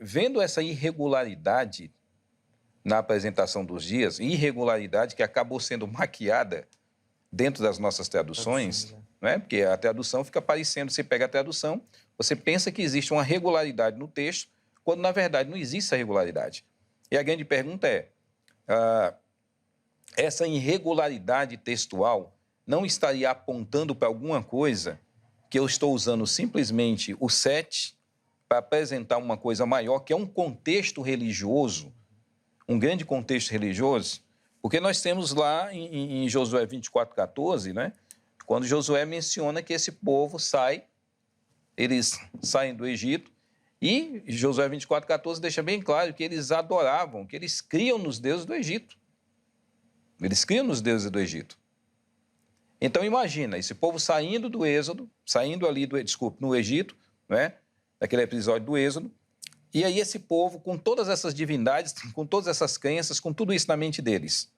Vendo essa irregularidade na apresentação dos dias, irregularidade que acabou sendo maquiada dentro das nossas traduções, né? Porque a tradução fica parecendo, você pega a tradução, você pensa que existe uma regularidade no texto, quando na verdade não existe essa regularidade. E a grande pergunta é, essa irregularidade textual não estaria apontando para alguma coisa que eu estou usando simplesmente o 7 para apresentar uma coisa maior, que é um contexto religioso, um grande contexto religioso? Porque nós temos lá em Josué 24:14, né? Quando Josué menciona que esse povo eles saem do Egito, e Josué 24:14 deixa bem claro que eles adoravam, que eles criam nos deuses do Egito. Eles criam nos deuses do Egito. Então imagina, esse povo saindo do Êxodo, no Egito, né? Daquele episódio do Êxodo, e aí esse povo, com todas essas divindades, com todas essas crenças, com tudo isso na mente deles,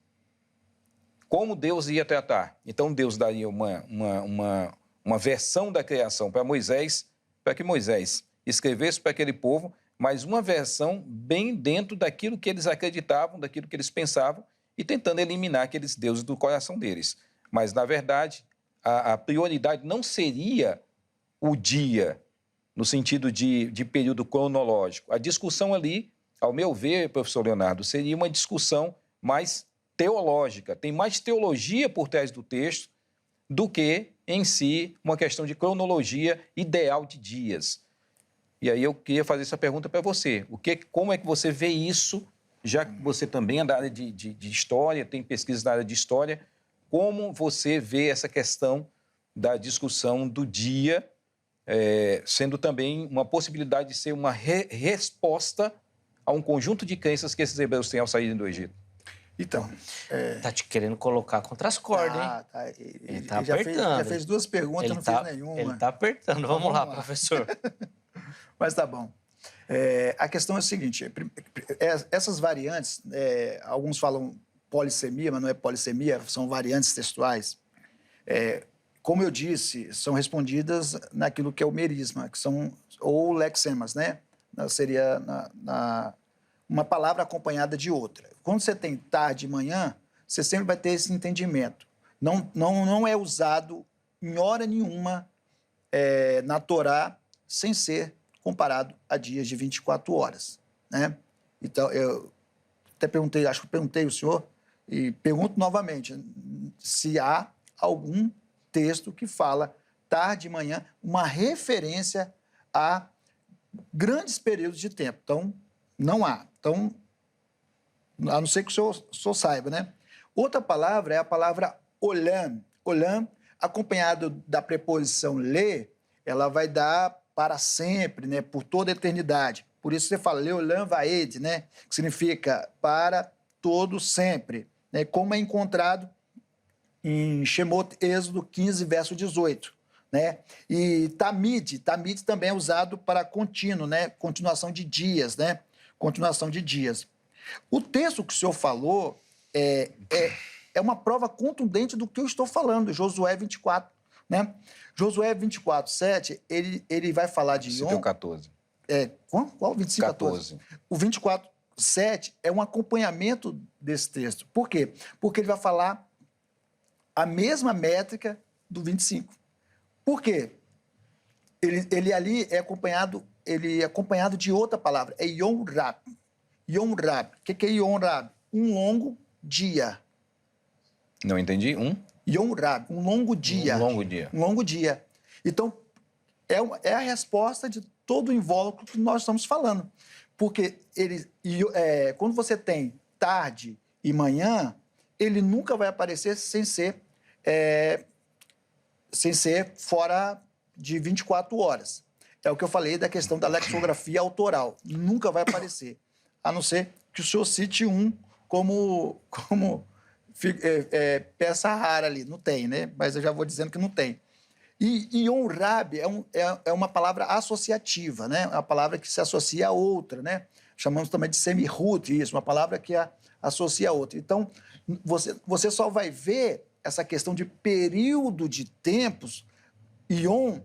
como Deus ia tratar? Então Deus daria uma versão da criação para Moisés, para que Moisés escrevesse para aquele povo, mas uma versão bem dentro daquilo que eles acreditavam, daquilo que eles pensavam, e tentando eliminar aqueles deuses do coração deles. Mas, na verdade, a prioridade não seria o dia, no sentido de período cronológico. A discussão ali, ao meu ver, professor Leonardo, seria uma discussão mais teológica. Tem mais teologia por trás do texto do que, em si, uma questão de cronologia ideal de dias. E aí eu queria fazer essa pergunta para você. Como é que você vê isso, já que você também é da área de história, tem pesquisas na área de história, como você vê essa questão da discussão do dia, sendo também uma possibilidade de ser uma resposta a um conjunto de crenças que esses hebreus têm ao saírem do Egito? Então... Tá te querendo colocar contra as cordas, hein? Tá. Ele tá já fez duas perguntas, não fez nenhuma. Ele tá apertando. Vamos lá, professor. Mas tá bom. A questão é a seguinte, essas variantes, alguns falam polissemia, mas não é polissemia, são variantes textuais. Como eu disse, são respondidas naquilo que é o merisma, que são, ou lexemas, né? Seria uma palavra acompanhada de outra. Quando você tem tarde e manhã, você sempre vai ter esse entendimento. Não é usado em hora nenhuma na Torá sem ser comparado a dias de 24 horas, né? Então, eu até perguntei, acho que perguntei ao senhor, e pergunto novamente, se há algum texto que fala tarde e manhã, uma referência a grandes períodos de tempo. Então, não há. Então, a não ser que o senhor saiba, né? Outra palavra é a palavra olam. Olam, acompanhado da preposição le, ela vai dar para sempre, né? Por toda a eternidade. Por isso você fala leolam vaed, né? Que significa para todo sempre, né? Como é encontrado em Shemot, Êxodo 15, verso 18. Né? E tamid também é usado para contínuo, né? Continuação de dias, né? Continuação de dias. O texto que o senhor falou é uma prova contundente do que eu estou falando, Josué 24, né? Josué 24:7, ele vai falar de Citeu Ion. 14. Qual 25, 14? O 24:7 é um acompanhamento desse texto. Por quê? Porque ele vai falar a mesma métrica do 25. Por quê? Ele ali é acompanhado de outra palavra, é Yom Rab. Yom Rab. O que é Yom Rab? Um longo dia. Não entendi? Yom Rab, um longo dia. Um longo dia. Um longo dia. Então, é a resposta de todo o invólucro que nós estamos falando. Porque quando você tem tarde e manhã, ele nunca vai aparecer sem ser fora de 24 horas. É o que eu falei da questão da lexicografia autoral. Nunca vai aparecer. A não ser que o senhor cite um como peça rara ali. Não tem, né? Mas eu já vou dizendo que não tem. E Yom Rab é uma palavra associativa, né? É uma palavra que se associa a outra, né? Chamamos também de semirut, isso, uma palavra que associa a outra. Então, você só vai ver essa questão de período de tempos, Yom,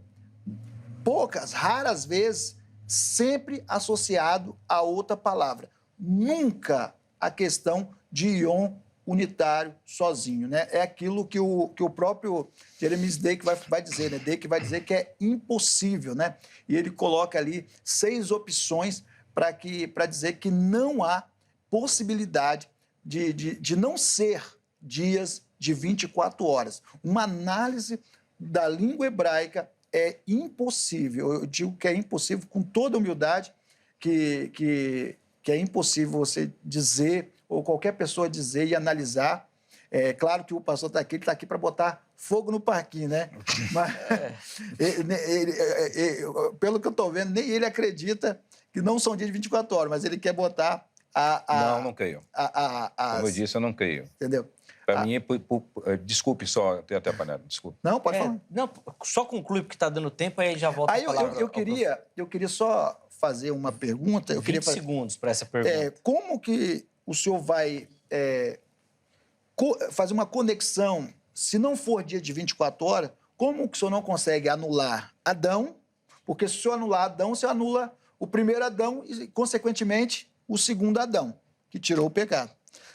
raras vezes, sempre associado a outra palavra. Nunca a questão de Yom unitário, sozinho, né? É aquilo que o próprio Jeremias Dake vai dizer, né? Dake vai dizer que é impossível, né? E ele coloca ali 6 opções para dizer que não há possibilidade de não ser dias de 24 horas. Uma análise da língua hebraica é impossível. Eu digo que é impossível com toda humildade, que é impossível você dizer, ou qualquer pessoa dizer e analisar. É claro que o pastor está aqui para botar fogo no parquinho, né? Mas, pelo que eu estou vendo, nem ele acredita que não são dias de 24 horas, mas ele quer botar não creio. Como eu disse, eu não creio. Entendeu? Para mim, desculpe só ter atrapalhado, desculpe. Não, pode falar. Não, só conclui porque está dando tempo, aí já volta a palavra. Eu queria só fazer uma pergunta. 20 segundos para essa pergunta. Como que o senhor vai fazer uma conexão, se não for dia de 24 horas, como que o senhor não consegue anular Adão? Porque se o senhor anular Adão, você anula o primeiro Adão e, consequentemente, o segundo Adão, que tirou o pecado.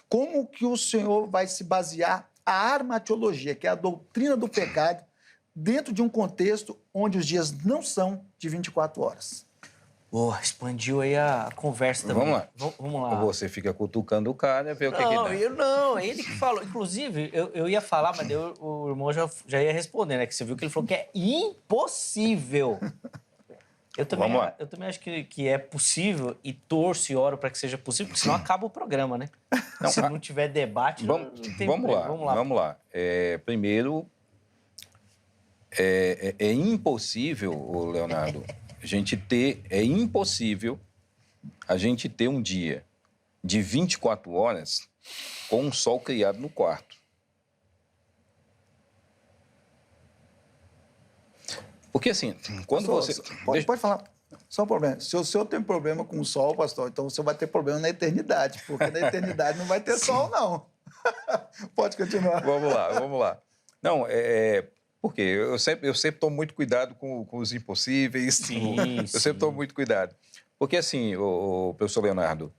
Como que o senhor vai se basear a armatiologia, que é a doutrina do pecado, dentro de um contexto onde os dias não são de 24 horas? Expandiu aí a conversa também. Vamos lá. Você fica cutucando o cara e vê o que dá. Não, ele que falou. Inclusive, eu ia falar, mas o irmão já ia responder, né? Que você viu que ele falou que é impossível. Eu também acho que é possível e torço e oro para que seja possível, porque senão acaba o programa, né? Se não tiver debate, não tem problema. Vamos lá. Primeiro, é impossível, Leonardo, é impossível a gente ter um dia de 24 horas com um sol criado no quarto. Porque, assim, quando você... Pode falar. Só um problema. Se o senhor tem problema com o sol, pastor, então o senhor vai ter problema na eternidade, porque na eternidade não vai ter sol, não. Pode continuar. Vamos lá. Não, porque eu sempre tomo muito cuidado com os impossíveis. Sim. Eu sempre tomo muito cuidado. Porque, assim, o professor Leonardo,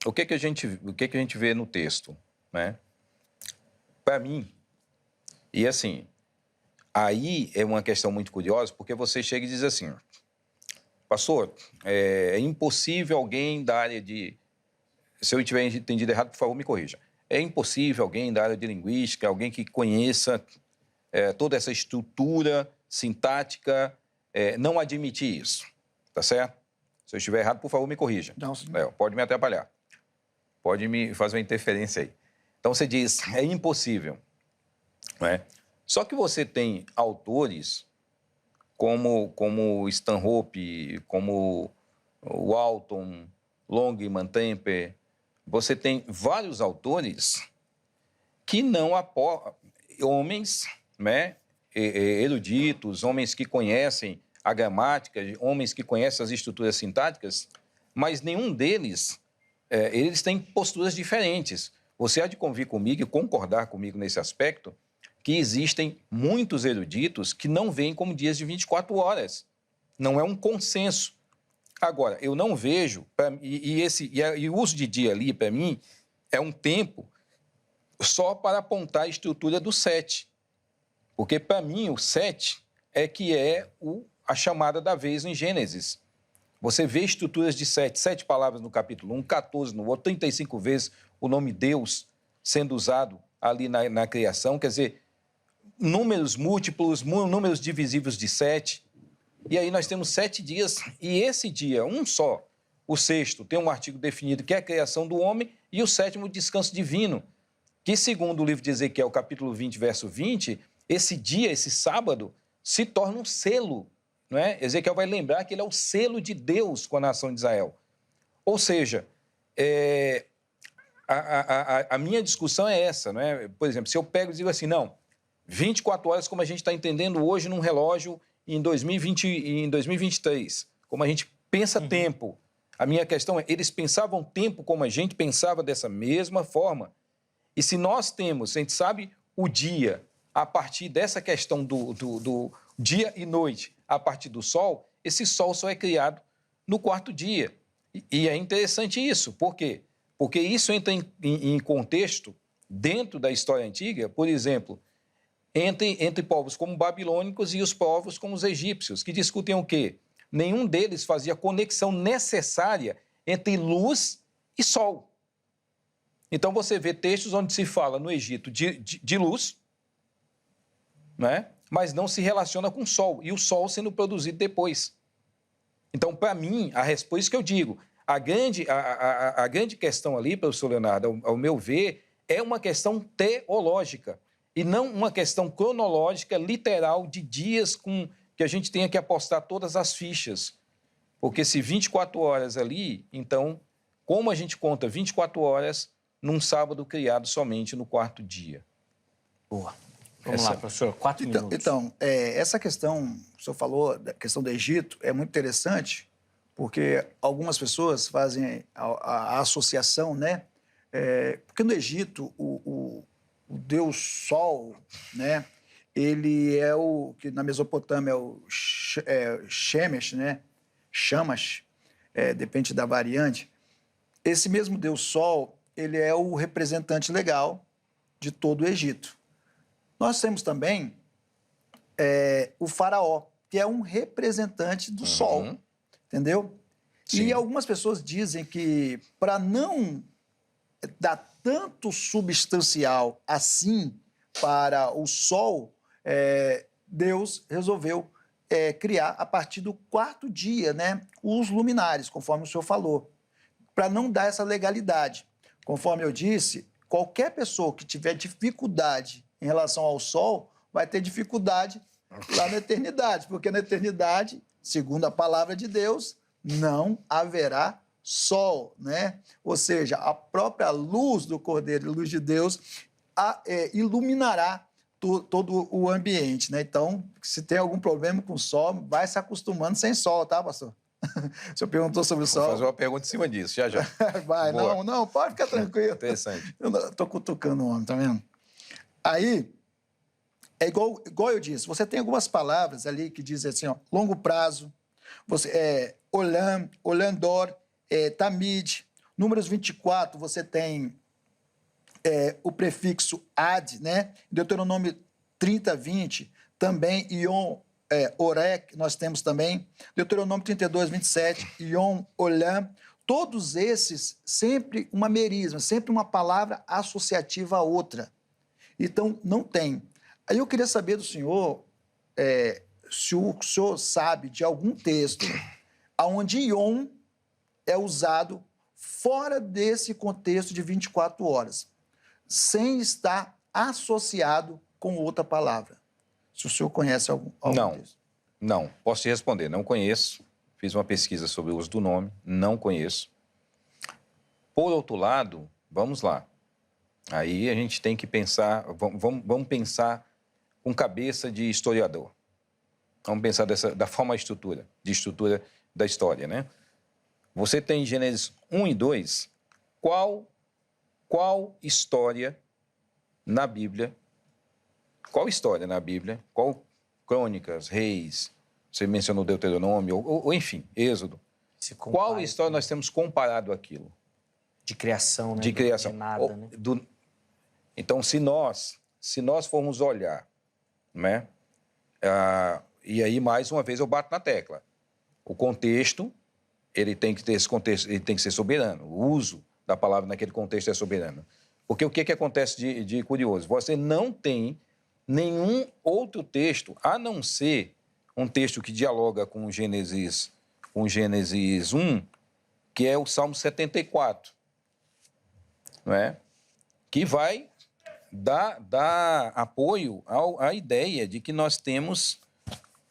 o que a gente vê no texto, né? Para mim, e assim... Aí é uma questão muito curiosa, porque você chega e diz assim, pastor, é impossível alguém da área de... Se eu tiver entendido errado, por favor, me corrija. É impossível alguém da área de linguística, alguém que conheça toda essa estrutura sintática, não admitir isso, tá certo? Se eu estiver errado, por favor, me corrija. Não, sim. Pode me atrapalhar. Pode me fazer uma interferência aí. Então, você diz, é impossível, não é? Só que você tem autores como Stanhope, como Walton, Longman, Temper. Você tem vários autores que não apoiam, homens, né, eruditos, homens que conhecem a gramática, homens que conhecem as estruturas sintáticas, mas nenhum deles, eles têm posturas diferentes. Você há de convir comigo e concordar comigo nesse aspecto, que existem muitos eruditos que não veem como dias de 24 horas. Não é um consenso. Agora, eu não vejo, e o uso de dia ali, para mim, é um tempo só para apontar a estrutura do 7. Porque, para mim, o 7 é a chamada da vez em Gênesis. Você vê estruturas de 7 palavras no capítulo 1, 14 no outro, 35 vezes o nome Deus sendo usado ali na criação, quer dizer, números múltiplos, números divisíveis de 7. E aí nós temos 7 dias, e esse dia, um só, o sexto, tem um artigo definido que é a criação do homem, e o sétimo, o descanso divino, que segundo o livro de Ezequiel, capítulo 20, verso 20, esse dia, esse sábado, se torna um selo, não é? Ezequiel vai lembrar que ele é o selo de Deus com a nação de Israel. Ou seja, a minha discussão é essa, não é? Por exemplo, se eu pego e digo assim, não, 24 horas como a gente está entendendo hoje num relógio em 2023, como a gente pensa tempo. A minha questão é, eles pensavam tempo como a gente pensava dessa mesma forma. E se nós temos, a gente sabe o dia, a partir dessa questão do dia e noite, a partir do sol, esse sol só é criado no quarto dia. E é interessante isso. Por quê? Porque isso entra em contexto dentro da história antiga, por exemplo, entre povos como babilônicos e os povos como os egípcios, que discutem o quê? Nenhum deles fazia conexão necessária entre luz e sol. Então, você vê textos onde se fala no Egito de luz, né? Mas não se relaciona com o sol, e o sol sendo produzido depois. Então, para mim, por isso que eu digo, a grande questão ali, professor Leonardo, ao meu ver, é uma questão teológica, e não uma questão cronológica, literal, de dias que a gente tenha que apostar todas as fichas. Porque se 24 horas ali, então, como a gente conta 24 horas num sábado criado somente no quarto dia? Boa. Vamos lá, professor, 4 minutos. Então, essa questão, o senhor falou, da questão do Egito, é muito interessante, porque algumas pessoas fazem a associação, né? Porque no Egito, o Deus Sol, né? Ele é o que na Mesopotâmia é o Shemesh, né? Shamash, depende da variante. Esse mesmo Deus Sol, ele é o representante legal de todo o Egito. Nós temos também o faraó, que é um representante do sol, entendeu? Sim. E algumas pessoas dizem que para não dar tanto substancial assim para o sol, Deus resolveu criar a partir do quarto dia, né, os luminares, conforme o senhor falou, para não dar essa legalidade. Conforme eu disse, qualquer pessoa que tiver dificuldade em relação ao sol, vai ter dificuldade lá na eternidade, porque na eternidade, segundo a palavra de Deus, não haverá sol, né? Ou seja, a própria luz do Cordeiro, a luz de Deus, iluminará todo o ambiente, né? Então, se tem algum problema com o sol, vai se acostumando sem sol, tá, pastor? O senhor perguntou sobre o sol. Vou fazer uma pergunta em cima disso, já. Vai, não, pode ficar tranquilo. Interessante. Eu estou cutucando o homem, tá vendo? Aí, é igual eu disse, você tem algumas palavras ali que dizem assim, ó, longo prazo, Olandor, Tamid. Números 24, você tem o prefixo ad, né? Deuteronômio 30, 20, também Ion, Orek, nós temos também. Deuteronômio 32, 27, Ion, Olam. Todos esses, sempre uma merisma, sempre uma palavra associativa a outra. Então, não tem. Aí eu queria saber do senhor se o senhor sabe de algum texto onde Ion é usado fora desse contexto de 24 horas, sem estar associado com outra palavra. Se o senhor conhece algum texto. Não. Posso te responder. Não conheço. Fiz uma pesquisa sobre o uso do nome. Não conheço. Por outro lado, vamos lá. Aí a gente tem que pensar, vamos pensar com cabeça de historiador. Vamos pensar da forma de estrutura da história, né? Você tem Gênesis 1 e 2, qual história na Bíblia qual história na Bíblia, qual crônicas, reis, você mencionou Deuteronômio, ou enfim, Êxodo. Qual história nós temos comparado aquilo? De criação, né? De criação. De nada, né? Então, se nós formos olhar, né? E aí, mais uma vez, eu bato na tecla. O contexto, ele tem que ter esse contexto, ele tem que ser soberano. O uso da palavra naquele contexto é soberano. Porque o que acontece de curioso? Você não tem nenhum outro texto, a não ser um texto que dialoga com Gênesis 1, que é o Salmo 74, não é? Que vai dar apoio à ideia de que nós temos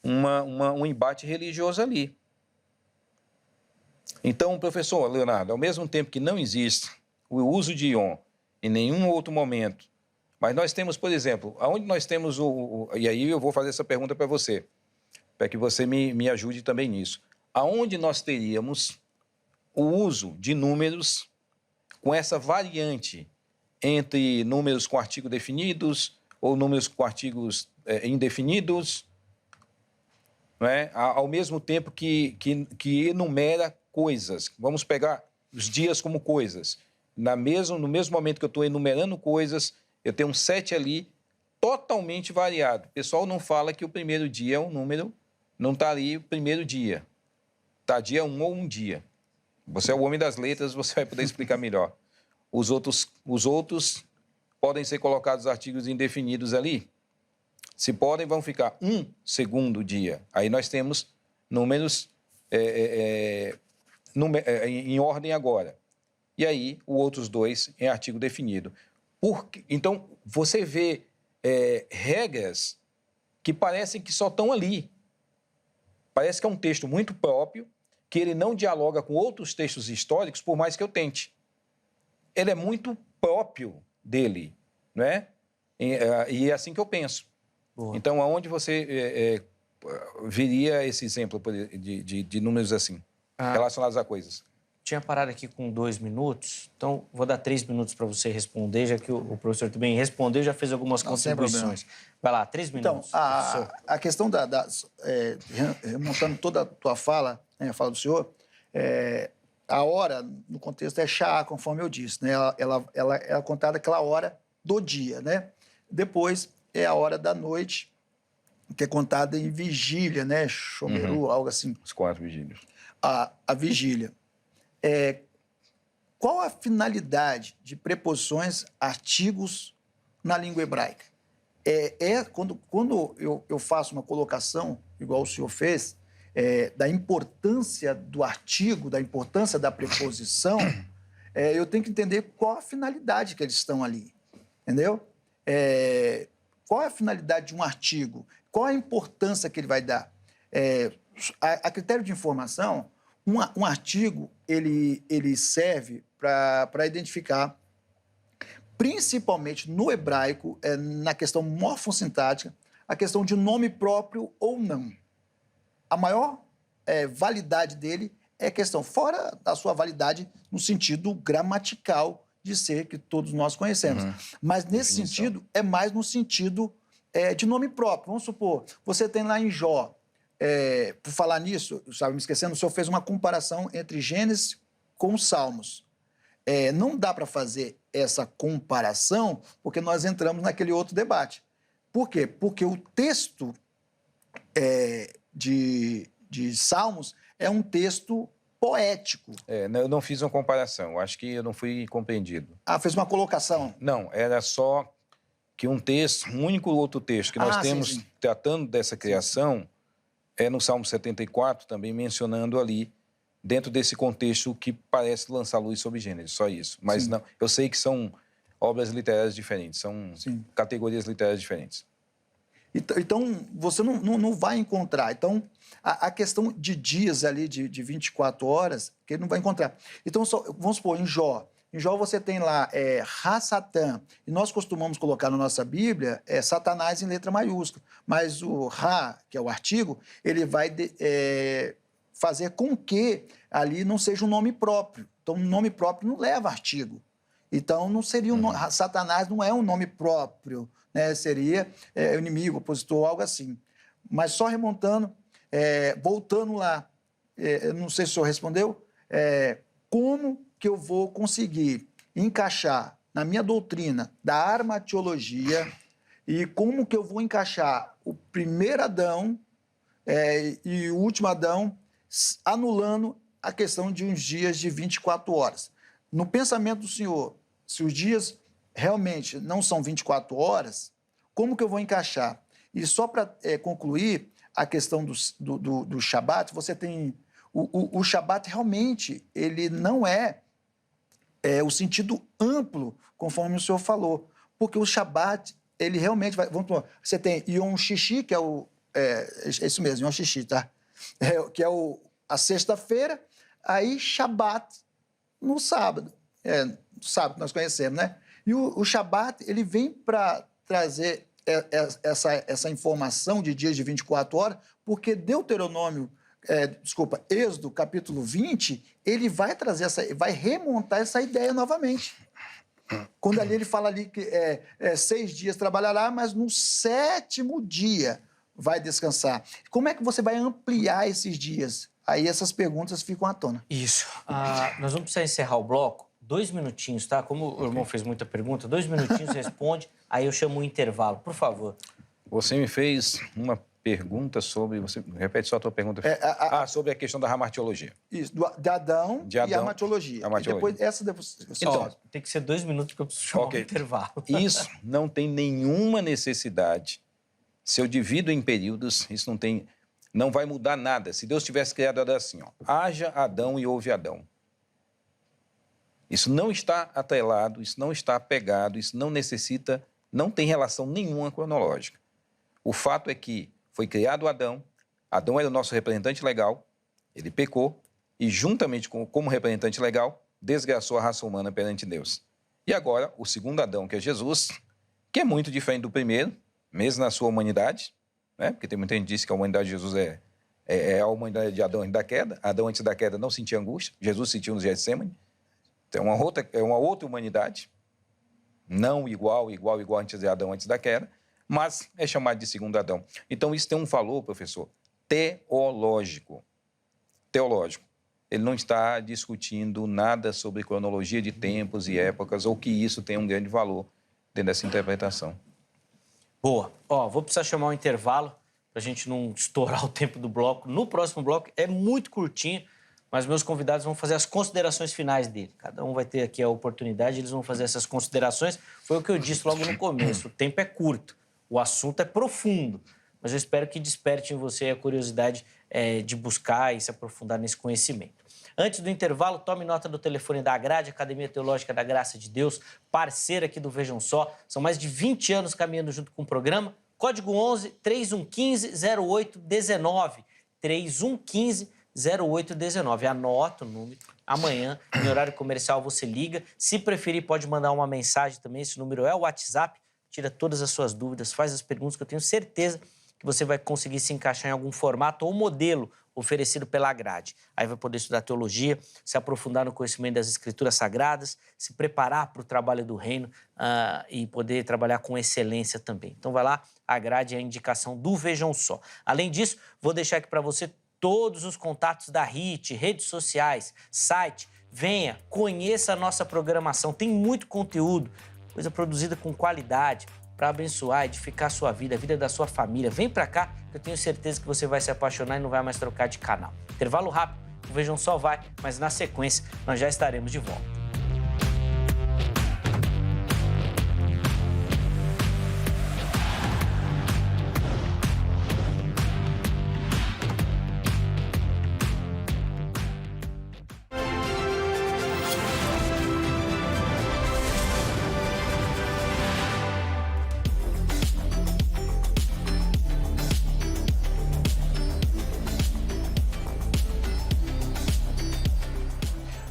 um embate religioso ali. Então, professor Leonardo, ao mesmo tempo que não existe o uso de Yom em nenhum outro momento, mas nós temos, por exemplo, aonde nós temos e aí eu vou fazer essa pergunta para você, para que você me ajude também nisso. Aonde nós teríamos o uso de números com essa variante entre números com artigos definidos ou números com artigos indefinidos, não é? Ao mesmo tempo que enumera coisas. Vamos pegar os dias como coisas. No mesmo momento que eu estou enumerando coisas, eu tenho um 7 ali totalmente variado. O pessoal não fala que o primeiro dia é um número, não está ali o primeiro dia. Está dia 1 ou um dia. Você é o homem das letras, você vai poder explicar melhor. Os outros podem ser colocados artigos indefinidos ali. Se podem, vão ficar um segundo dia. Aí nós temos números em ordem agora. E aí, os outros dois em artigo definido. Então, você vê regras que parecem que só estão ali. Parece que é um texto muito próprio, que ele não dialoga com outros textos históricos, por mais que eu tente. Ele é muito próprio dele, não é? E é assim que eu penso. Boa. Então, aonde você veria esse exemplo de números assim, relacionados a coisas? Tinha parado aqui com 2 minutos, então vou dar 3 minutos para você responder, já que o professor também respondeu, já fez algumas contribuições. Vai lá, 3 minutos. Então, a questão remontando toda a tua fala, né, a fala do senhor, a hora, no contexto, é Shá, conforme eu disse, né? Ela é contada aquela hora do dia, né? Depois é a hora da noite, que é contada em vigília, né? Shomeru, algo assim. Os 4 vigílios. A vigília. Qual a finalidade de preposições, artigos na língua hebraica? Quando eu faço uma colocação, igual o senhor fez, da importância do artigo, da importância da preposição, eu tenho que entender qual a finalidade que eles estão ali, entendeu? Qual é a finalidade de um artigo? Qual a importância que ele vai dar? A critério de informação, um artigo ele serve para identificar, principalmente no hebraico, na questão morfossintática, a questão de nome próprio ou não. A maior validade dele é questão, fora da sua validade no sentido gramatical de ser, que todos nós conhecemos. Mas nesse sentido, é mais no sentido de nome próprio. Vamos supor, você tem lá em Jó, por falar nisso, estava me esquecendo, o senhor fez uma comparação entre Gênesis com os Salmos. Não dá para fazer essa comparação porque nós entramos naquele outro debate. Por quê? Porque o texto de Salmos é um texto poético. Eu não fiz uma comparação, acho que eu não fui compreendido. Fez uma colocação? Não, era só que um único outro texto que nós temos sim. tratando dessa criação é no Salmo 74, também mencionando ali, dentro desse contexto que parece lançar luz sobre Gênesis, só isso. Mas não, eu sei que são obras literárias diferentes, são categorias literárias diferentes. Então, você não vai encontrar. Então, a questão de dias ali, de 24 horas, que ele não vai encontrar. Então, vamos supor, em Jó. Em Jó você tem lá Ra-Satã. E nós costumamos colocar na nossa Bíblia Satanás em letra maiúscula. Mas o Ra, que é o artigo, ele vai fazer com que ali não seja um nome próprio. Então, um nome próprio não leva artigo. Então, não seria Satanás não é um nome próprio, né? Seria o inimigo, opositor, algo assim. Mas só remontando, voltando lá, eu não sei se o senhor respondeu, como que eu vou conseguir encaixar na minha doutrina da armatiologia e como que eu vou encaixar o primeiro Adão e o último Adão anulando a questão de uns dias de 24 horas. No pensamento do senhor, se os dias realmente não são 24 horas, como que eu vou encaixar? E só para concluir a questão do Shabat, você tem... O Shabat realmente ele não é o sentido amplo, conforme o senhor falou, porque o Shabat, ele realmente vai... Vamos, você tem Yom Shishi, que é isso mesmo, Yom Shishi, tá? Que é a sexta-feira, aí Shabat no sábado. Sábado que nós conhecemos, né? E o Shabat, ele vem para trazer essa informação de dias de 24 horas, porque Deuteronômio, Êxodo, capítulo 20, ele vai trazer vai remontar essa ideia novamente. Quando ali ele fala ali que 6 dias trabalhará, mas no 7º dia vai descansar. Como é que você vai ampliar esses dias? Aí essas perguntas ficam à tona. Isso. Nós vamos precisar encerrar o bloco. 2 minutinhos, tá? Como o irmão fez muita pergunta, 2 minutinhos responde, aí eu chamo o intervalo, por favor. Você me fez uma pergunta sobre... repete só a tua pergunta. Sobre a questão da armatiologia. Isso, de Adão e armatiologia. E depois, Então, tem que ser 2 minutos porque eu preciso chamar o intervalo. Isso não tem nenhuma necessidade. Se eu divido em períodos, isso não vai mudar nada. Se Deus tivesse criado assim, haja Adão e houve Adão. Isso não está atrelado, isso não está apegado, isso não tem relação nenhuma cronológica. O fato é que foi criado Adão, Adão era o nosso representante legal, ele pecou e, juntamente como representante legal, desgraçou a raça humana perante Deus. E agora, o segundo Adão, que é Jesus, que é muito diferente do primeiro, mesmo na sua humanidade, né? Porque tem muita gente que diz que a humanidade de Jesus é a humanidade de Adão antes da queda. Adão antes da queda não sentia angústia, Jesus sentiu no Getsemane. Então, é uma outra humanidade, não igual antes de Adão, antes da queda, mas é chamado de segundo Adão. Então, isso tem um valor, professor, teológico. Teológico. Ele não está discutindo nada sobre cronologia de tempos e épocas, ou que isso tem um grande valor dentro dessa interpretação. Boa. Vou precisar chamar um intervalo para a gente não estourar o tempo do bloco. No próximo bloco é muito curtinho, mas meus convidados vão fazer as considerações finais dele. Cada um vai ter aqui a oportunidade, eles vão fazer essas considerações. Foi o que eu disse logo no começo, o tempo é curto, o assunto é profundo, mas eu espero que desperte em você a curiosidade de buscar e se aprofundar nesse conhecimento. Antes do intervalo, tome nota do telefone da Agrade, Academia Teológica da Graça de Deus, parceira aqui do Vejam Só. São mais de 20 anos caminhando junto com o programa. Código 11 3115 0819. 3115 0819. Anota o número. Amanhã, em horário comercial, você liga. Se preferir, pode mandar uma mensagem também. Esse número é o WhatsApp. Tira todas as suas dúvidas, faz as perguntas que eu tenho certeza que você vai conseguir se encaixar em algum formato ou modelo oferecido pela Grade. Aí vai poder estudar teologia, se aprofundar no conhecimento das Escrituras Sagradas, se preparar para o trabalho do reino e poder trabalhar com excelência também. Então vai lá, a Grade é a indicação do Vejam Só. Além disso, vou deixar aqui para você todos os contatos da RIT, redes sociais, site. Venha, conheça a nossa programação, tem muito conteúdo, coisa produzida com qualidade, para abençoar, edificar a sua vida, a vida da sua família. Vem para cá, que eu tenho certeza que você vai se apaixonar e não vai mais trocar de canal. Intervalo rápido, o Vejam Só vai, mas na sequência nós já estaremos de volta.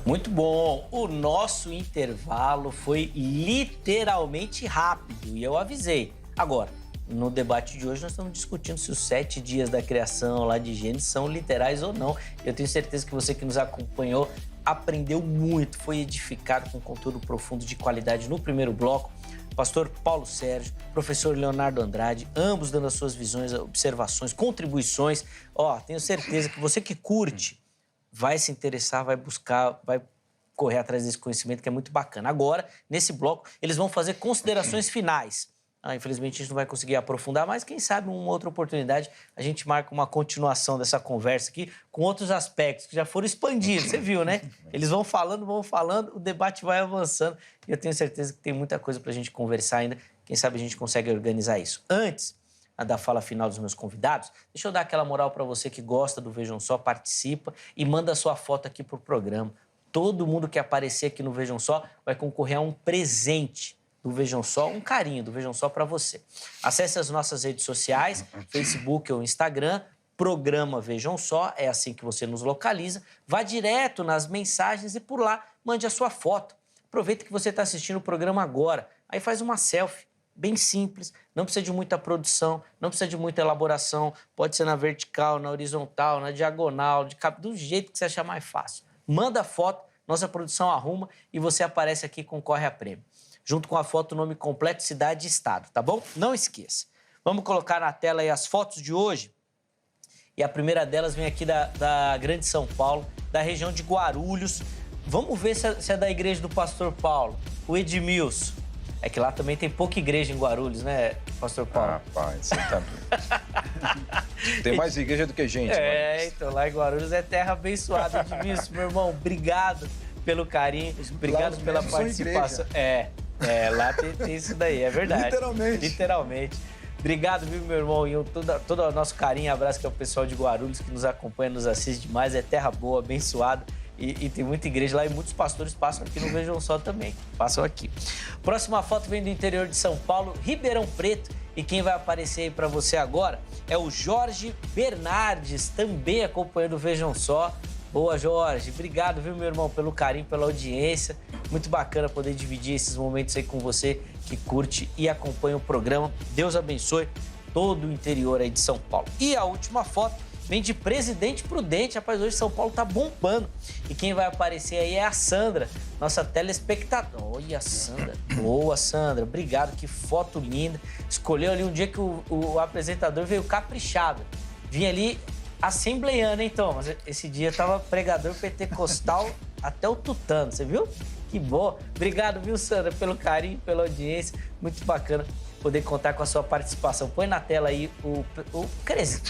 Muito bom. O nosso intervalo foi literalmente rápido e eu avisei. Agora, no debate de hoje nós estamos discutindo se os 7 dias da criação lá de Gênesis são literais ou não. Eu tenho certeza que você que nos acompanhou aprendeu muito, foi edificado com conteúdo profundo de qualidade no primeiro bloco. Pastor Paulo Sérgio, professor Leonardo Andrade, ambos dando as suas visões, observações, contribuições. Tenho certeza que você que curte vai se interessar, vai buscar, vai correr atrás desse conhecimento que é muito bacana. Agora, nesse bloco, eles vão fazer considerações finais. Infelizmente, a gente não vai conseguir aprofundar, mas quem sabe uma outra oportunidade a gente marca uma continuação dessa conversa aqui com outros aspectos que já foram expandidos. Você viu, né? Eles vão falando, o debate vai avançando e eu tenho certeza que tem muita coisa para a gente conversar ainda. Quem sabe a gente consegue organizar isso. Antes da fala final dos meus convidados, deixa eu dar aquela moral para você que gosta do Vejam Só, participa e manda a sua foto aqui pro programa. Todo mundo que aparecer aqui no Vejam Só vai concorrer a um presente do Vejam Só, um carinho do Vejam Só para você. Acesse as nossas redes sociais, Facebook ou Instagram, programa Vejam Só, é assim que você nos localiza. Vá direto nas mensagens e por lá mande a sua foto. Aproveita que você está assistindo o programa agora, aí faz uma selfie, bem simples, não precisa de muita produção, não precisa de muita elaboração, pode ser na vertical, na horizontal, na diagonal, do jeito que você achar mais fácil. Manda a foto, nossa produção arruma e você aparece aqui e concorre a prêmio. Junto com a foto, nome completo, cidade e estado, tá bom? Não esqueça. Vamos colocar na tela aí as fotos de hoje. E a primeira delas vem aqui da Grande São Paulo, da região de Guarulhos. Vamos ver se é da igreja do Pastor Paulo, o Edmilson. É que lá também tem pouca igreja em Guarulhos, né, Pastor Paulo? Rapaz, você tá doido. Tem mais igreja do que gente. Então lá em Guarulhos é terra abençoada. Edmilson, meu irmão, obrigado pelo carinho, obrigado pela participação. Lá tem isso daí, é verdade. Literalmente. Obrigado, viu, meu irmão? E todo o nosso carinho e abraço que é o pessoal de Guarulhos que nos acompanha, nos assiste demais. É terra boa, abençoada. E tem muita igreja lá e muitos pastores passam aqui no Vejam Só também. Passam aqui. Próxima foto vem do interior de São Paulo, Ribeirão Preto. E quem vai aparecer aí para você agora é o Jorge Bernardes, também acompanhando o Vejam Só. Boa, Jorge. Obrigado, viu, meu irmão, pelo carinho, pela audiência. Muito bacana poder dividir esses momentos aí com você que curte e acompanha o programa. Deus abençoe todo o interior aí de São Paulo. E a última foto vem de Presidente Prudente. Rapaz, hoje São Paulo tá bombando. E quem vai aparecer aí é a Sandra, nossa telespectadora. Olha, Sandra. Boa, Sandra. Obrigado, que foto linda. Escolheu ali um dia que o apresentador veio caprichado. Vinha ali assembleiano, hein, Thomas? Esse dia tava pregador pentecostal até o tutano, você viu? Que boa. Obrigado, viu, Sandra, pelo carinho, pela audiência. Muito bacana poder contar com a sua participação. Põe na tela aí o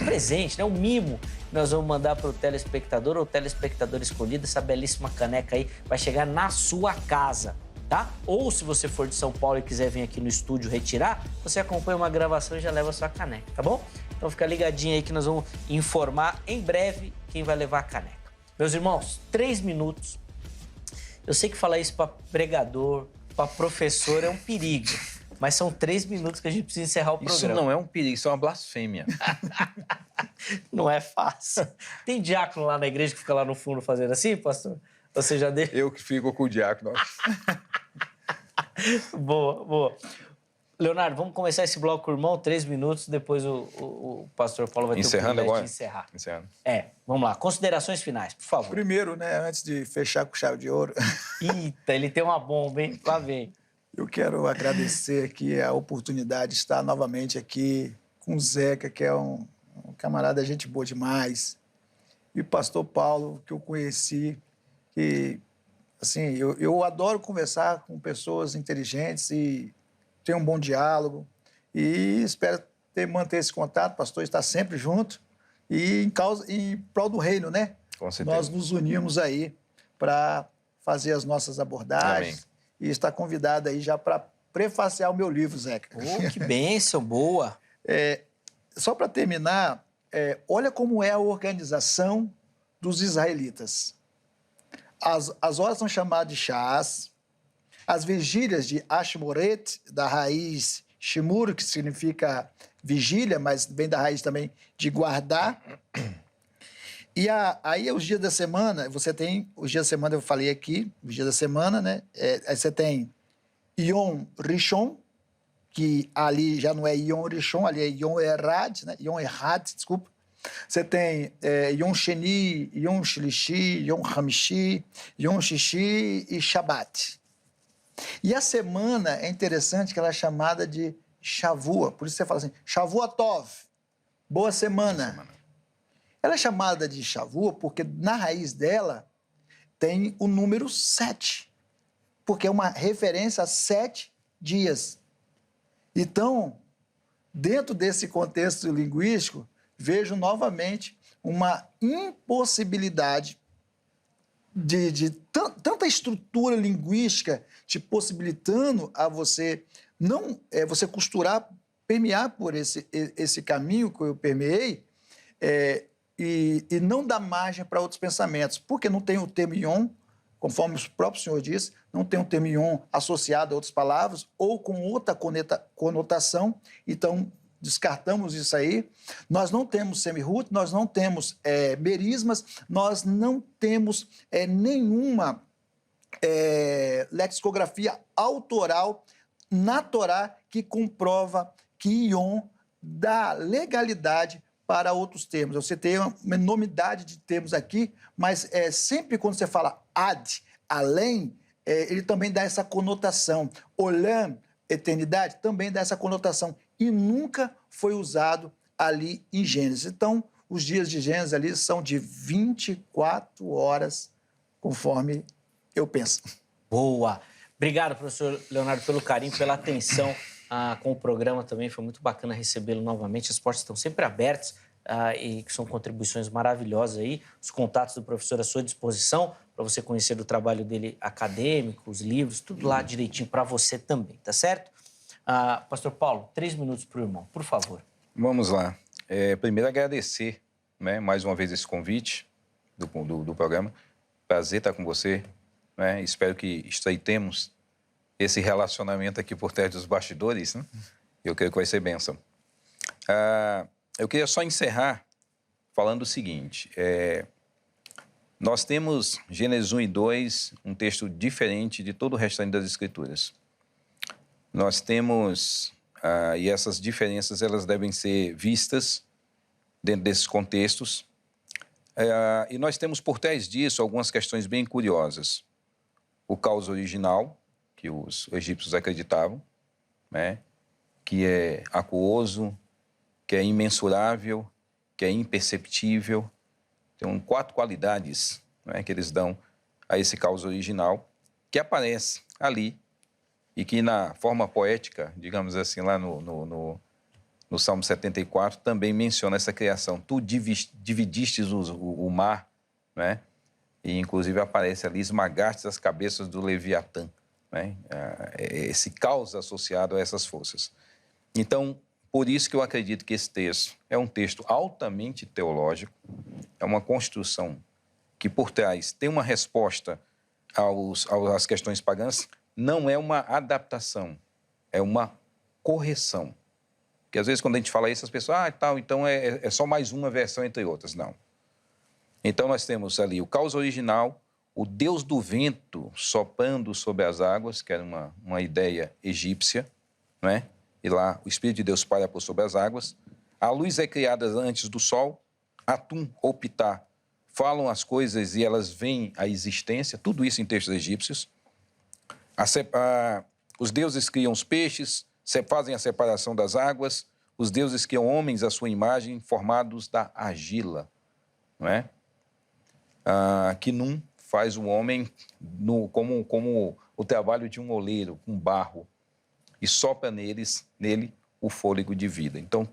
presente, né? O mimo que nós vamos mandar para o telespectador ou telespectador escolhido. Essa belíssima caneca aí vai chegar na sua casa, tá? Ou se você for de São Paulo e quiser vir aqui no estúdio retirar, você acompanha uma gravação e já leva a sua caneca, tá bom? Então fica ligadinho aí que nós vamos informar em breve quem vai levar a caneca. Meus irmãos, 3 minutos. Eu sei que falar isso para pregador, para professor é um perigo, mas são 3 minutos que a gente precisa encerrar o programa. Isso não é um perigo, isso é uma blasfêmia. Não é fácil. Tem diácono lá na igreja que fica lá no fundo fazendo assim, pastor? Você já deu? Eu que fico com o diácono. Boa. Leonardo, vamos começar esse bloco, irmão, 3 minutos, depois o pastor Paulo vai ter o privilégio de encerrar. Encerrando. Vamos lá. Considerações finais, por favor. Primeiro, né, antes de fechar com chave de ouro... Eita, ele tem uma bomba, hein? Lá vem. Eu quero agradecer aqui a oportunidade de estar novamente aqui com o Zeca, que é um camarada, gente boa demais, e o pastor Paulo, que eu conheci, que, assim, eu adoro conversar com pessoas inteligentes e ter um bom diálogo, e espero manter esse contato, o pastor está sempre junto, e em prol do reino, né? Com certeza. Nós nos unimos aí para fazer as nossas abordagens. Amém. E está convidado aí já para prefaciar o meu livro, Zeca. Oh, que bênção, boa! Só para terminar, olha como é a organização dos israelitas. As horas são chamadas de Shas, as vigílias de Ashmoret, da raiz Shimur, que significa vigília, mas vem da raiz também de guardar. E aí, os dias da semana, você tem... Os dias da semana, eu falei aqui, os dias da semana, né? Aí você tem Yom Rishon, que ali já não é Yom Rishon, ali é Yom Erad, né? Yom Erad, desculpa. Você tem Yom Sheni, Yom Shlishi, Yom Hamishi, Yom Shishi e Shabbat. E a semana é interessante que ela é chamada de Shavua. Por isso você fala assim, Shavua Tov, boa semana. Ela é chamada de Shavua porque na raiz dela tem o número 7, porque é uma referência a 7 dias. Então, dentro desse contexto linguístico, vejo novamente uma impossibilidade de tanta estrutura linguística te possibilitando a você não você costurar, permear por esse caminho que eu permeei e não dar margem para outros pensamentos, porque não tem o termo Yom, conforme o próprio Senhor disse, não tem o termo Yom associado a outras palavras ou com outra conotação, então descartamos isso aí. Nós não temos semirut, nós não temos merismas, nós não temos nenhuma lexicografia autoral na Torá que comprova que Yom dá legalidade para outros termos. Você tem uma enormidade de termos aqui, mas sempre quando você fala ad, além, ele também dá essa conotação. Olam, eternidade, também dá essa conotação. E nunca foi usado ali em Gênesis. Então, os dias de Gênesis ali são de 24 horas, conforme eu penso. Boa! Obrigado, professor Leonardo, pelo carinho, pela atenção com o programa também. Foi muito bacana recebê-lo novamente. As portas estão sempre abertas e que são contribuições maravilhosas aí. Os contatos do professor à sua disposição para você conhecer o trabalho dele acadêmico, os livros, tudo lá direitinho para você também, tá certo? Pastor Paulo, 3 minutos para o irmão, por favor. Vamos lá. Primeiro, agradecer, né, mais uma vez esse convite do programa. Prazer estar com você. Né? Espero que estreitemos esse relacionamento aqui por trás dos bastidores. Né? Eu creio que vai ser bênção. Eu queria só encerrar falando o seguinte. Nós temos Gênesis 1 e 2, um texto diferente de todo o restante das Escrituras. Nós temos, e essas diferenças elas devem ser vistas dentro desses contextos. E nós temos por trás disso algumas questões bem curiosas. O caos original, que os egípcios acreditavam, né? Que é aquoso, que é imensurável, que é imperceptível. Tem 4 qualidades, né, que eles dão a esse caos original, que aparece ali e que na forma poética, digamos assim, lá no Salmo 74, também menciona essa criação. Tu dividistes o mar, né? E, inclusive, aparece ali, esmagastes as cabeças do Leviatã, né? Esse caos associado a essas forças. Então, por isso que eu acredito que esse texto é um texto altamente teológico, é uma construção que, por trás, tem uma resposta às questões pagãs, não é uma adaptação, é uma correção. Porque, às vezes, quando a gente fala isso, as pessoas, então é só mais uma versão entre outras. Não. Então, nós temos ali o caos original, o Deus do vento soprando sobre as águas, que era uma ideia egípcia, né? E lá o Espírito de Deus paira por sobre as águas. A luz é criada antes do sol, Atum ou Pitá falam as coisas e elas vêm à existência, tudo isso em textos egípcios. Os deuses criam os peixes, fazem a separação das águas, os deuses criam homens à sua imagem, formados da argila, não é? Que Num faz o homem como o trabalho de um oleiro, com barro, e sopra nele o fôlego de vida. Então,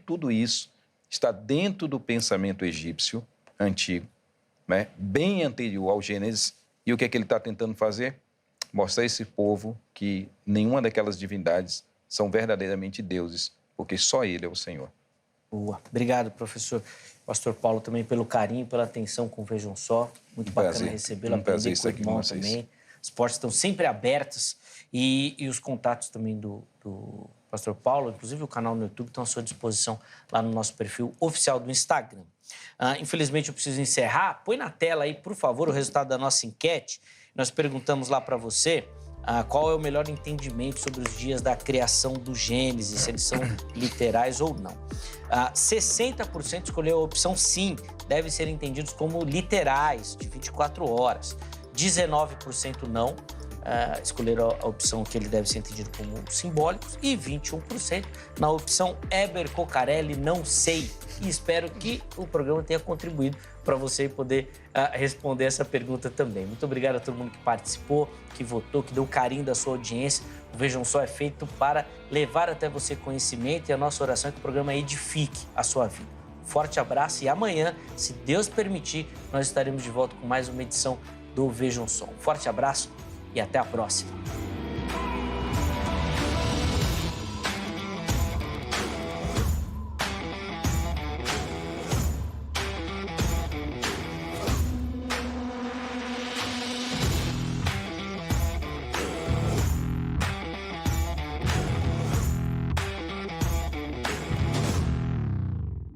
tudo isso está dentro do pensamento egípcio antigo, né? Bem anterior ao Gênesis. E o que é que ele está tentando fazer? Mostrar a esse povo que nenhuma daquelas divindades são verdadeiramente deuses, porque só ele é o Senhor. Boa. Obrigado, professor. Pastor Paulo, também pelo carinho, pela atenção com Vejam Só. Muito bacana recebê-lo, aprender com o irmão também. As portas estão sempre abertas e os contatos também do pastor Paulo, inclusive o canal no YouTube, estão à sua disposição lá no nosso perfil oficial do Instagram. Infelizmente, eu preciso encerrar. Põe na tela aí, por favor, o resultado da nossa enquete. Nós perguntamos lá para você qual é o melhor entendimento sobre os dias da criação do Gênesis, se eles são literais ou não. 60% escolheu a opção sim, devem ser entendidos como literais, de 24 horas. 19% não, escolheram a opção que ele deve ser entendido como simbólicos. E 21% na opção Heber Cocarelli, não sei. E espero que o programa tenha contribuído para você poder responder essa pergunta também. Muito obrigado a todo mundo que participou, que votou, que deu carinho da sua audiência. O Vejam Só é feito para levar até você conhecimento e a nossa oração é que o programa edifique a sua vida. Forte abraço e amanhã, se Deus permitir, nós estaremos de volta com mais uma edição do Vejam Só. Um forte abraço e até a próxima.